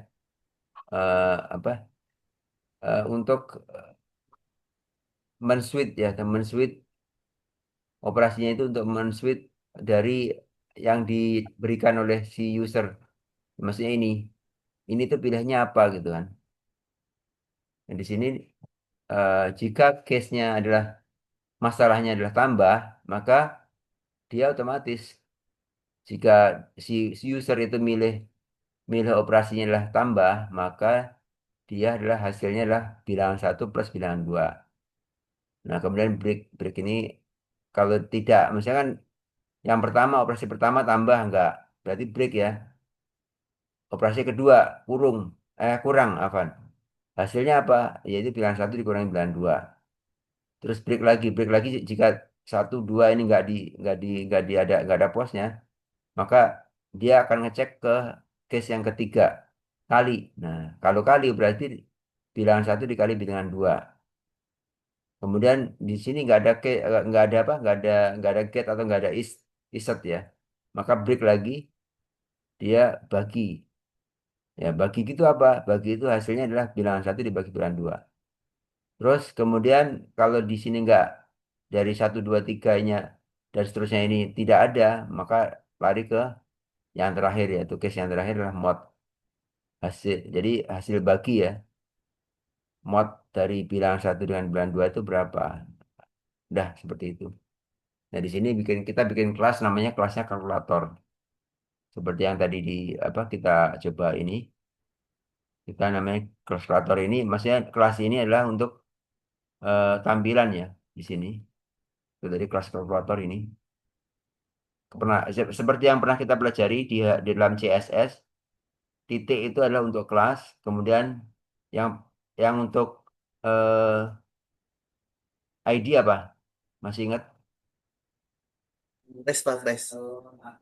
apa? Untuk men-switch ya, men-switch operasinya itu untuk men-switch dari yang diberikan oleh si user. Maksudnya ini tuh pilihannya apa gitu kan. Dan di sini jika case-nya adalah masalahnya adalah tambah, maka dia otomatis jika si user itu milih milih operasinya adalah tambah, maka dia adalah hasilnya adalah bilangan satu plus bilangan dua. Nah, kemudian break ini kalau tidak, misalkan yang pertama operasi pertama tambah enggak, berarti break ya. Operasi kedua kurang Afan. Hasilnya apa? Yaitu bilangan satu dikurangi bilangan dua. Terus break lagi jika satu dua ini nggak ada posnya, maka dia akan ngecek ke case yang ketiga kali. Nah, kalau kali berarti bilangan satu dikali bilangan dua. Kemudian di sini nggak ada apa, nggak ada get atau nggak ada iset ya. Maka break lagi dia bagi. Ya, bagi itu apa? Bagi itu hasilnya adalah bilangan satu dibagi bilangan dua. Terus kemudian kalau di sini nggak dari satu dua tiganya dan seterusnya ini tidak ada, maka lari ke yang terakhir yaitu case yang terakhir adalah mod hasil. Jadi hasil bagi ya, mod dari bilangan satu dengan bilangan dua itu berapa? Udah seperti itu. Nah, di sini kita bikin kelas namanya kelasnya kalkulator. Seperti yang tadi apa kita coba ini, kita namanya kelas kalkulator ini, maksudnya kelas ini adalah untuk tampilan ya di sini. Itu dari kelas kalkulator ini. Seperti yang pernah kita pelajari di dalam CSS, titik itu adalah untuk kelas, kemudian yang yang untuk ID apa? Masih ingat? Crash pak, crash.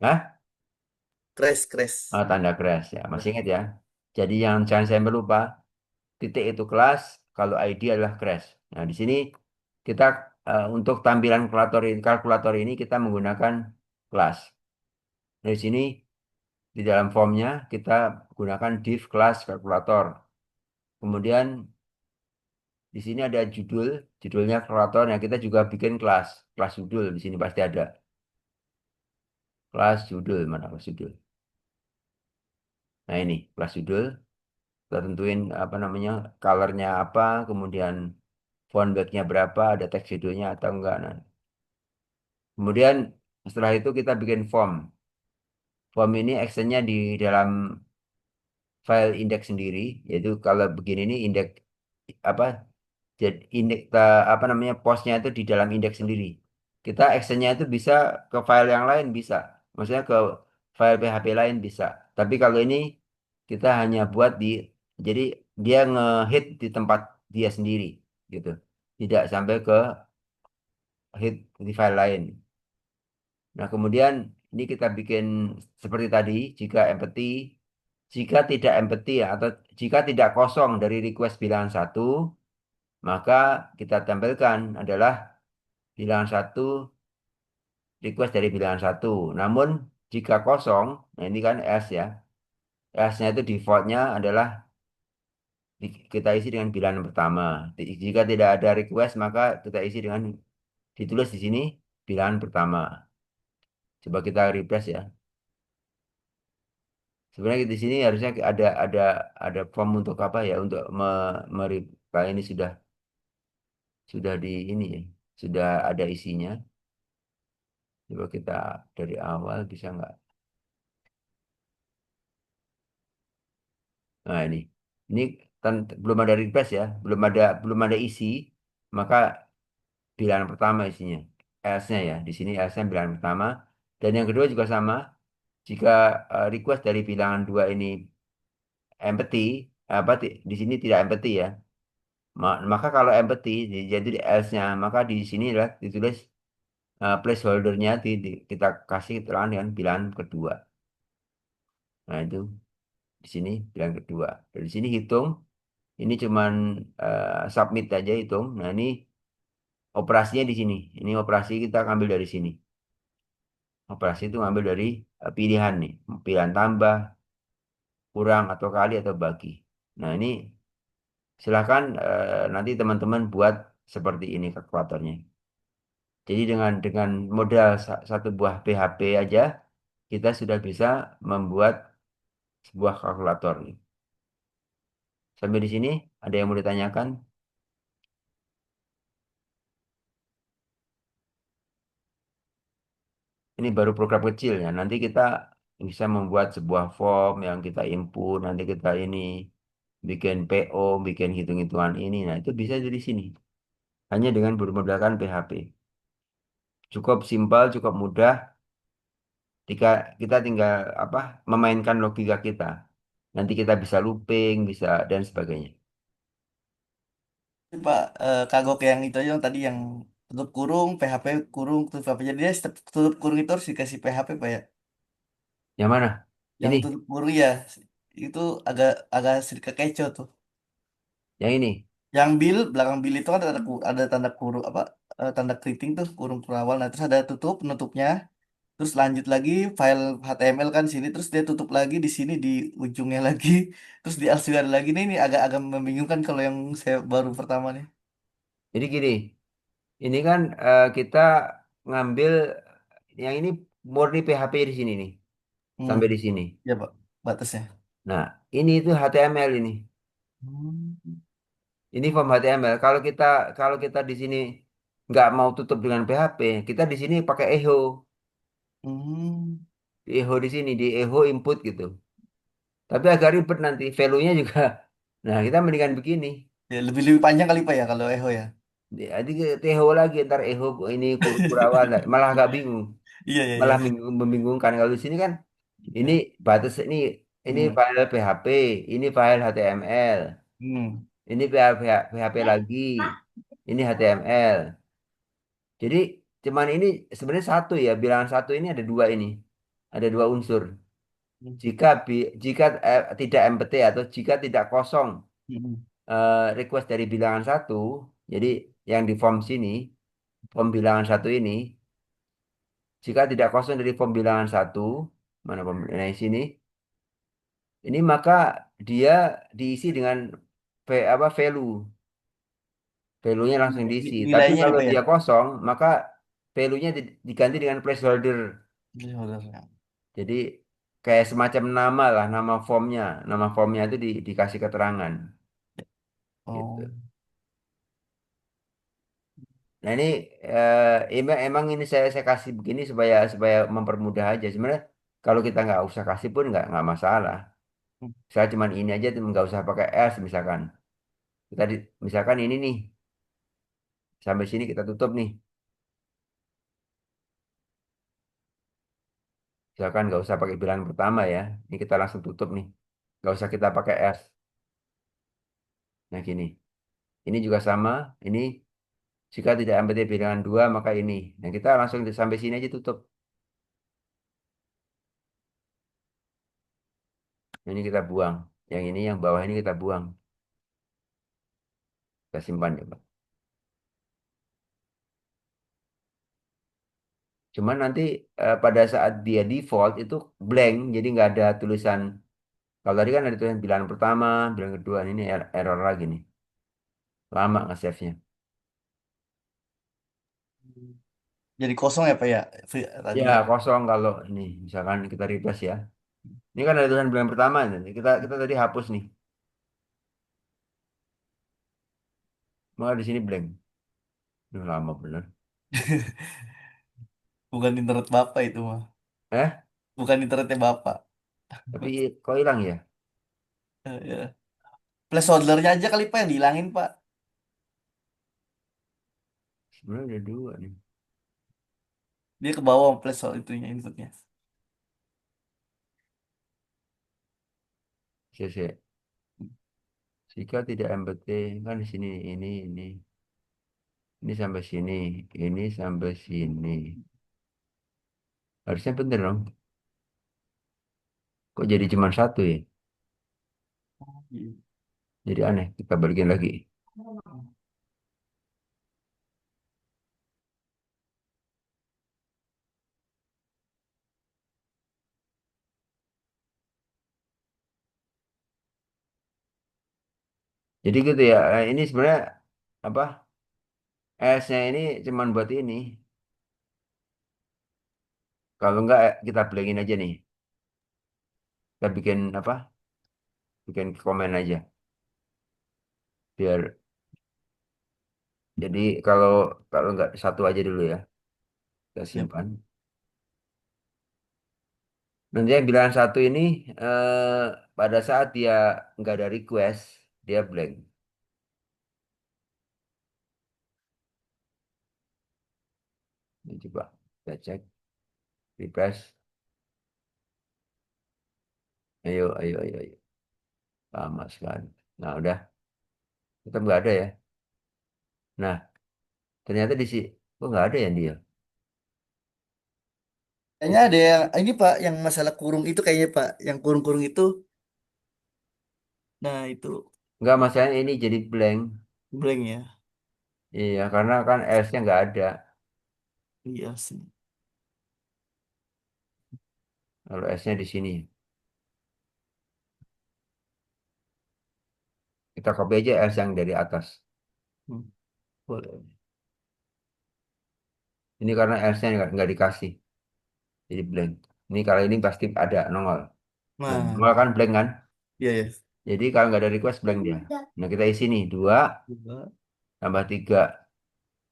Hah? Crash, crash. Tanda crash ya, masih ingat ya. Jadi yang jangan sampai lupa, titik itu kelas, kalau ID adalah crash. Nah, di sini kita untuk tampilan kalkulator ini kita menggunakan kelas. Dari sini di dalam formnya kita gunakan div kelas kalkulator. Kemudian di sini ada judulnya kalkulator. Nah, kita juga bikin kelas judul di sini pasti ada. Kelas judul mana kelas judul? Nah ini kelas judul, kita tentuin apa namanya, colornya apa, kemudian font backnya berapa, ada teks judulnya atau enggak. Nah, kemudian setelah itu kita bikin form. Form ini actionnya di dalam file indeks sendiri, yaitu kalau begini ini indeks apa, jadi indeks apa namanya, postnya itu di dalam indeks sendiri. Kita actionnya itu bisa ke file yang lain bisa, maksudnya ke file PHP lain bisa. Tapi kalau ini kita hanya buat di, jadi dia nge-hit di tempat dia sendiri gitu, tidak sampai ke hit di file lain. Nah kemudian ini kita bikin seperti tadi, jika empty, jika tidak empty ya, atau jika tidak kosong dari request bilangan satu, maka kita tampilkan adalah bilangan satu, request dari bilangan satu. Namun jika kosong, nah ini kan else ya. Else-nya itu defaultnya adalah kita isi dengan bilangan pertama. Jika tidak ada request, maka kita isi dengan ditulis di sini bilangan pertama. Coba kita refresh ya. Sebenarnya di sini harusnya ada form untuk apa ya? Untuk kalau ini sudah di ini ya, sudah ada isinya. Coba kita dari awal bisa nggak? Nah ini belum ada request ya, belum ada isi, maka bilangan pertama isinya, else-nya ya, di sini else-nya bilangan pertama, dan yang kedua juga sama, jika request dari bilangan dua ini empty, di sini tidak empty ya, maka kalau empty jadi di else-nya, maka di sini adalah ditulis placeholder-nya kita kasih keterangan dengan bilangan kedua. Nah itu di sini bilangan kedua. Dari sini hitung. Ini cuman submit aja hitung. Nah, ini operasinya di sini. Ini operasi kita ambil dari sini. Operasi itu ngambil dari pilihan nih. Pilihan tambah, kurang, atau kali, atau bagi. Nah, ini silakan nanti teman-teman buat seperti ini kalkulatornya. Jadi dengan modal satu buah PHP aja, kita sudah bisa membuat sebuah kalkulator nih. Sampai di sini, ada yang mau ditanyakan? Ini baru program kecil ya. Nanti kita bisa membuat sebuah form yang kita input. Nanti kita ini bikin PO, bikin hitung-hitungan ini. Nah, itu bisa dari sini. Hanya dengan bermodalkan PHP. Cukup simpel, cukup mudah. Jika kita tinggal apa, memainkan logika kita. Nanti kita bisa looping, bisa dan sebagainya. Pak, kagok yang itu aja yang tadi yang tutup kurung, PHP kurung, tutup PHP. Jadi dia tutup kurung itu harus dikasih PHP Pak ya. Yang mana? Yang Ini, tutup kurung ya itu agak agak sedikit kecoh tuh. yang ini. Yang bill belakang bill itu kan ada tanda kurung apa tanda keriting tuh kurung awal. Nah terus ada tutup penutupnya. Terus lanjut lagi file HTML kan sini terus dia tutup lagi di sini di ujungnya lagi. Terus di else juga ada lagi nih ini agak-agak membingungkan kalau yang saya baru pertama nih. Jadi gini, ini kan kita ngambil yang ini murni PHP di sini nih. Hmm, Sampai di sini. ya Pak batasnya. Nah, ini itu HTML ini. Hmm. Ini form HTML. Kalau kita di sini nggak mau tutup dengan PHP, kita di sini pakai echo. Hmm. Di echo di sini, di echo input gitu. Tapi agak ribet nanti, value-nya juga. Nah, kita mendingan begini. Ya lebih lebih panjang kali Pak ya kalau Eho ya. Jadi kita echo lagi, ntar echo ini Kurawa, malah agak bingung. Iya iya iya. Malah membingungkan. Kalau di sini kan, ini Ya. batas ini Hmm. file PHP, ini file HTML, Hmm. ini PHP lagi, ini HTML. Jadi cuman ini sebenarnya satu ya, bilangan satu ini ada dua ini. Ada dua unsur. Jika tidak empty atau jika tidak kosong Hmm. request dari bilangan satu, jadi yang di form sini, form bilangan satu ini, jika tidak kosong dari form bilangan satu, mana form nah, di sini, ini maka dia diisi dengan value, value-nya langsung diisi. Tapi Nilainya nih kalau Pak ya. dia kosong, maka value-nya diganti dengan placeholder. Iya, udah. Jadi kayak semacam nama lah, nama formnya itu dikasih keterangan Oh. gitu. Nah ini emang ini saya kasih begini supaya supaya mempermudah aja. Sebenarnya kalau kita nggak usah kasih pun nggak masalah. Hmm. Saya cuman ini aja tuh nggak usah pakai S misalkan. Kita misalkan ini nih sampai sini kita tutup nih. Misalkan nggak usah pakai bilangan pertama ya. Ini kita langsung tutup nih. Nggak usah kita pakai S. Nah gini. Ini juga sama. Ini jika tidak MPT bilangan dua maka ini. Nah kita langsung sampai sini aja tutup. Ini kita buang. Yang ini yang bawah ini kita buang. Kita simpan coba. Cuman nanti pada saat dia default itu blank, jadi nggak ada tulisan. Kalau tadi kan ada tulisan bilangan pertama, bilangan kedua, ini error lagi nih. Lama nge-save-nya. Jadi kosong ya Pak ya tadi Ya ya. kosong kalau ini, misalkan kita refresh ya. Ini kan ada tulisan bilangan pertama, nih. Kita tadi hapus nih. Maka di sini blank. Ini lama bener. Bukan internet Bapak itu mah. Eh, Bukan internetnya Bapak. tapi kok hilang ya? Ya. Placeholdernya aja kali Pak yang dihilangin Pak. Sebenarnya ada dua nih. Dia ke bawah placeholder itunya inputnya. CC. Jika tidak MBT, kan di sini ini sampai sini, ini sampai sini. Harusnya bener dong. Kok jadi cuma satu ya? Iya. Jadi aneh. Kita balikin lagi. Jadi gitu ya. Ini sebenarnya apa? S-nya ini cuman buat ini. Kalau enggak kita blankin aja nih. Kita bikin apa? Bikin komen aja. Biar jadi kalau kalau enggak satu aja dulu ya. Kita Ya. simpan. Nanti yang bilangan satu ini pada saat dia enggak ada request, dia blank. Ini coba kita cek, refresh. Ayo, ayo, ayo, ayo. Lama sekali. Nah, udah. Tetap nggak ada ya. Nah, ternyata di sini, kok nggak ada yang dia? Kayaknya ada yang ini Pak yang masalah kurung itu kayaknya Pak, yang kurung-kurung itu. Nah, itu Nggak, masalahnya ini jadi blank. blank ya. Iya, karena kan S-nya nggak ada. Iya sih. Kalau S-nya di sini. Kita copy aja S yang dari atas. Hmm, boleh. Ini karena S-nya nggak dikasih. Jadi blank. Ini kalau ini pasti ada nongol. Nah, Nah, nongol kan blank kan? iya ya. Jadi kalau nggak ada request blank dia. Nah, kita isi nih. 2 Dua, tambah 3.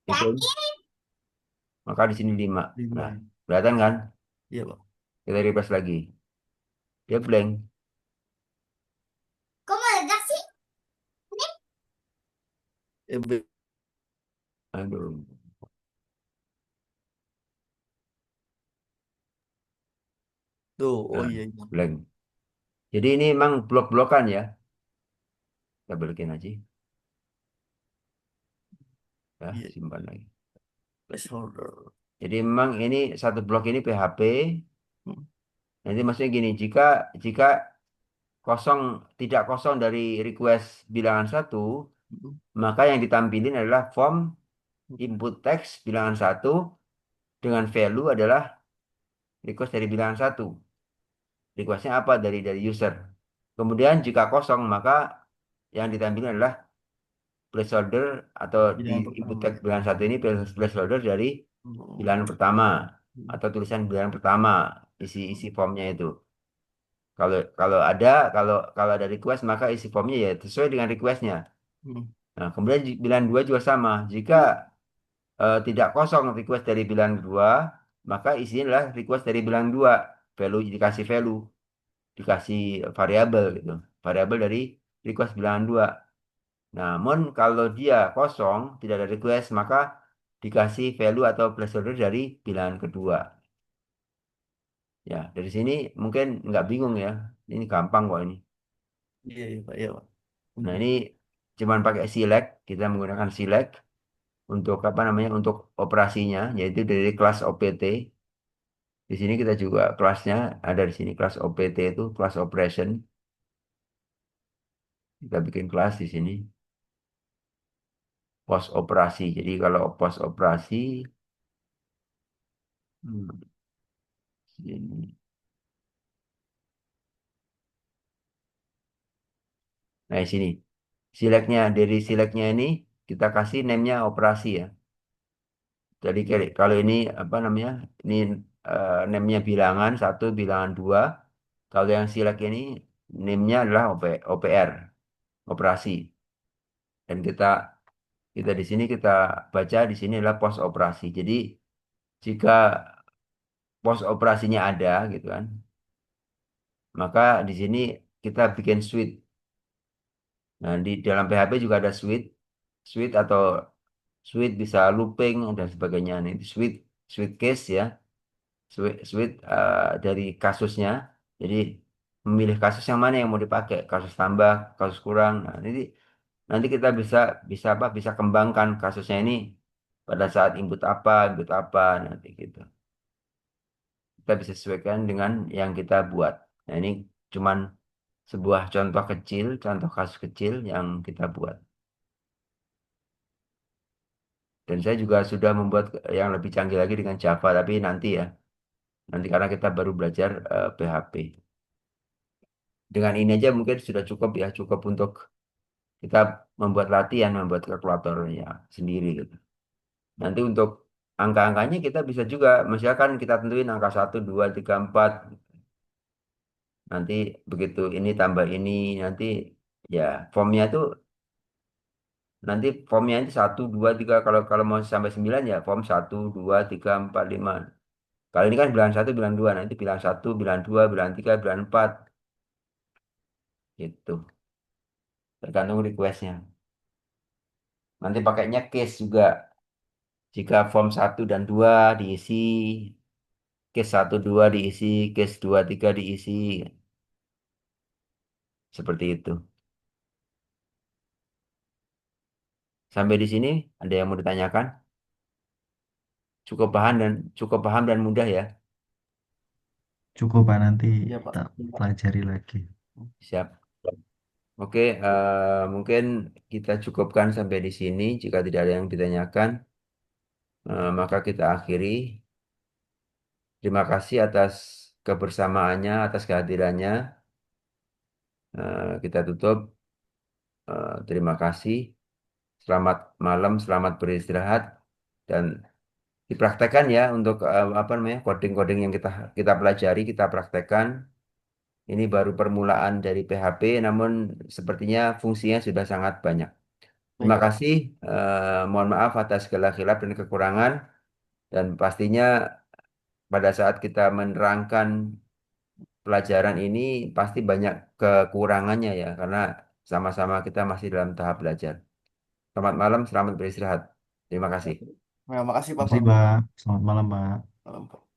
Hitung. Maka di sini 5. lima Nah, ya. kelihatan kan? Iya Pak. Kita refresh lagi. Dia blank. Kok meledak sih? B. Aduh. Tuh, oh Nah, iya iya. blank. Jadi ini emang blok-blokan ya. Kita balikin aja. Ya, Iya, simpan lagi. placeholder. Jadi memang ini satu blok ini PHP. Hmm, Nanti maksudnya gini, jika jika kosong tidak kosong dari request bilangan satu, hmm, maka yang ditampilin adalah form input text bilangan satu dengan value adalah request dari bilangan satu. Requestnya apa dari user. Kemudian jika kosong, maka yang ditampilkan adalah placeholder atau di Pilihan input pertama. text bilangan satu ini placeholder dari Hmm, bilangan pertama hmm, atau tulisan bilangan pertama isi isi formnya itu. Kalau kalau ada kalau kalau ada request maka isi formnya ya sesuai dengan requestnya. Hmm. Nah, kemudian bilangan 2 juga sama. Jika tidak kosong request dari bilangan 2, maka isinya adalah request dari bilangan 2. Value, dikasih variabel gitu. Variabel dari request bilangan 2. Namun kalau dia kosong, tidak ada request, maka dikasih value atau placeholder dari bilangan kedua. Ya, dari sini mungkin nggak bingung ya. Ini gampang kok ini. Iya, iya, Pak. Iya, Pak. Nah, Hmm. ini cuman pakai select, kita menggunakan select untuk apa namanya? Untuk operasinya, yaitu dari kelas OPT. Di sini kita juga kelasnya ada di sini kelas OPT itu kelas operation. Kita bikin kelas di sini post operasi. Jadi kalau post operasi hmm, sini. Nah, di sini. Dari selectnya ini kita kasih name-nya operasi ya. Jadi kalau ini apa namanya? Ini name-nya bilangan satu, bilangan dua. Kalau yang select ini name-nya adalah OPR, operasi. Dan kita di sini kita baca di sini adalah post operasi. Jadi jika post operasinya ada gitu kan, maka di sini kita bikin switch. Nah, di dalam PHP juga ada switch, switch atau switch bisa looping dan sebagainya. Nah, itu switch switch case ya, switch dari kasusnya. Jadi memilih kasus yang mana yang mau dipakai, kasus tambah, kasus kurang. Nah, nanti kita bisa bisa apa? Bisa kembangkan kasusnya ini pada saat input apa nanti gitu. Kita bisa sesuaikan dengan yang kita buat. Nah, ini cuman sebuah contoh kecil, contoh kasus kecil yang kita buat. Dan saya juga sudah membuat yang lebih canggih lagi dengan Java, tapi nanti ya, nanti karena kita baru belajar PHP. Dengan ini aja mungkin sudah cukup ya, cukup untuk kita membuat latihan, membuat kalkulatornya sendiri gitu. Nanti untuk angka-angkanya kita bisa juga, misalkan kita tentuin angka 1, 2, 3, 4. Nanti begitu ini tambah ini, nanti ya formnya itu nanti formnya itu 1, 2, 3. Kalau mau sampai 9 ya form 1, 2, 3, 4, 5. Kalau ini kan bilangan 1, bilangan 2. Nanti bilangan 1, bilangan 2, bilangan 3, bilangan 4. Gitu. Tergantung requestnya. Nanti pakainya case juga. Jika form 1 dan 2 diisi, case 1, 2 diisi, case 2, 3 diisi. Seperti itu. Sampai di sini ada yang mau ditanyakan? Cukup paham dan mudah ya. Cukup Pak, nanti Iya, Pak. tak pelajari lagi. Siap. Oke, mungkin kita cukupkan sampai di sini. Jika tidak ada yang ditanyakan, maka kita akhiri. Terima kasih atas kebersamaannya, atas kehadirannya. Kita tutup. Terima kasih. Selamat malam, selamat beristirahat, dan dipraktekkan ya untuk apa namanya coding-coding yang kita kita pelajari, kita praktekkan. Ini baru permulaan dari PHP, namun sepertinya fungsinya sudah sangat banyak. Baik, Terima Pak. kasih. Mohon maaf atas segala khilaf dan kekurangan. Dan pastinya pada saat kita menerangkan pelajaran ini pasti banyak kekurangannya ya, karena sama-sama kita masih dalam tahap belajar. Selamat malam, selamat beristirahat. Terima kasih. Ya, makasih, Pak. Terima kasih Pak. Selamat malam Pak. Pak.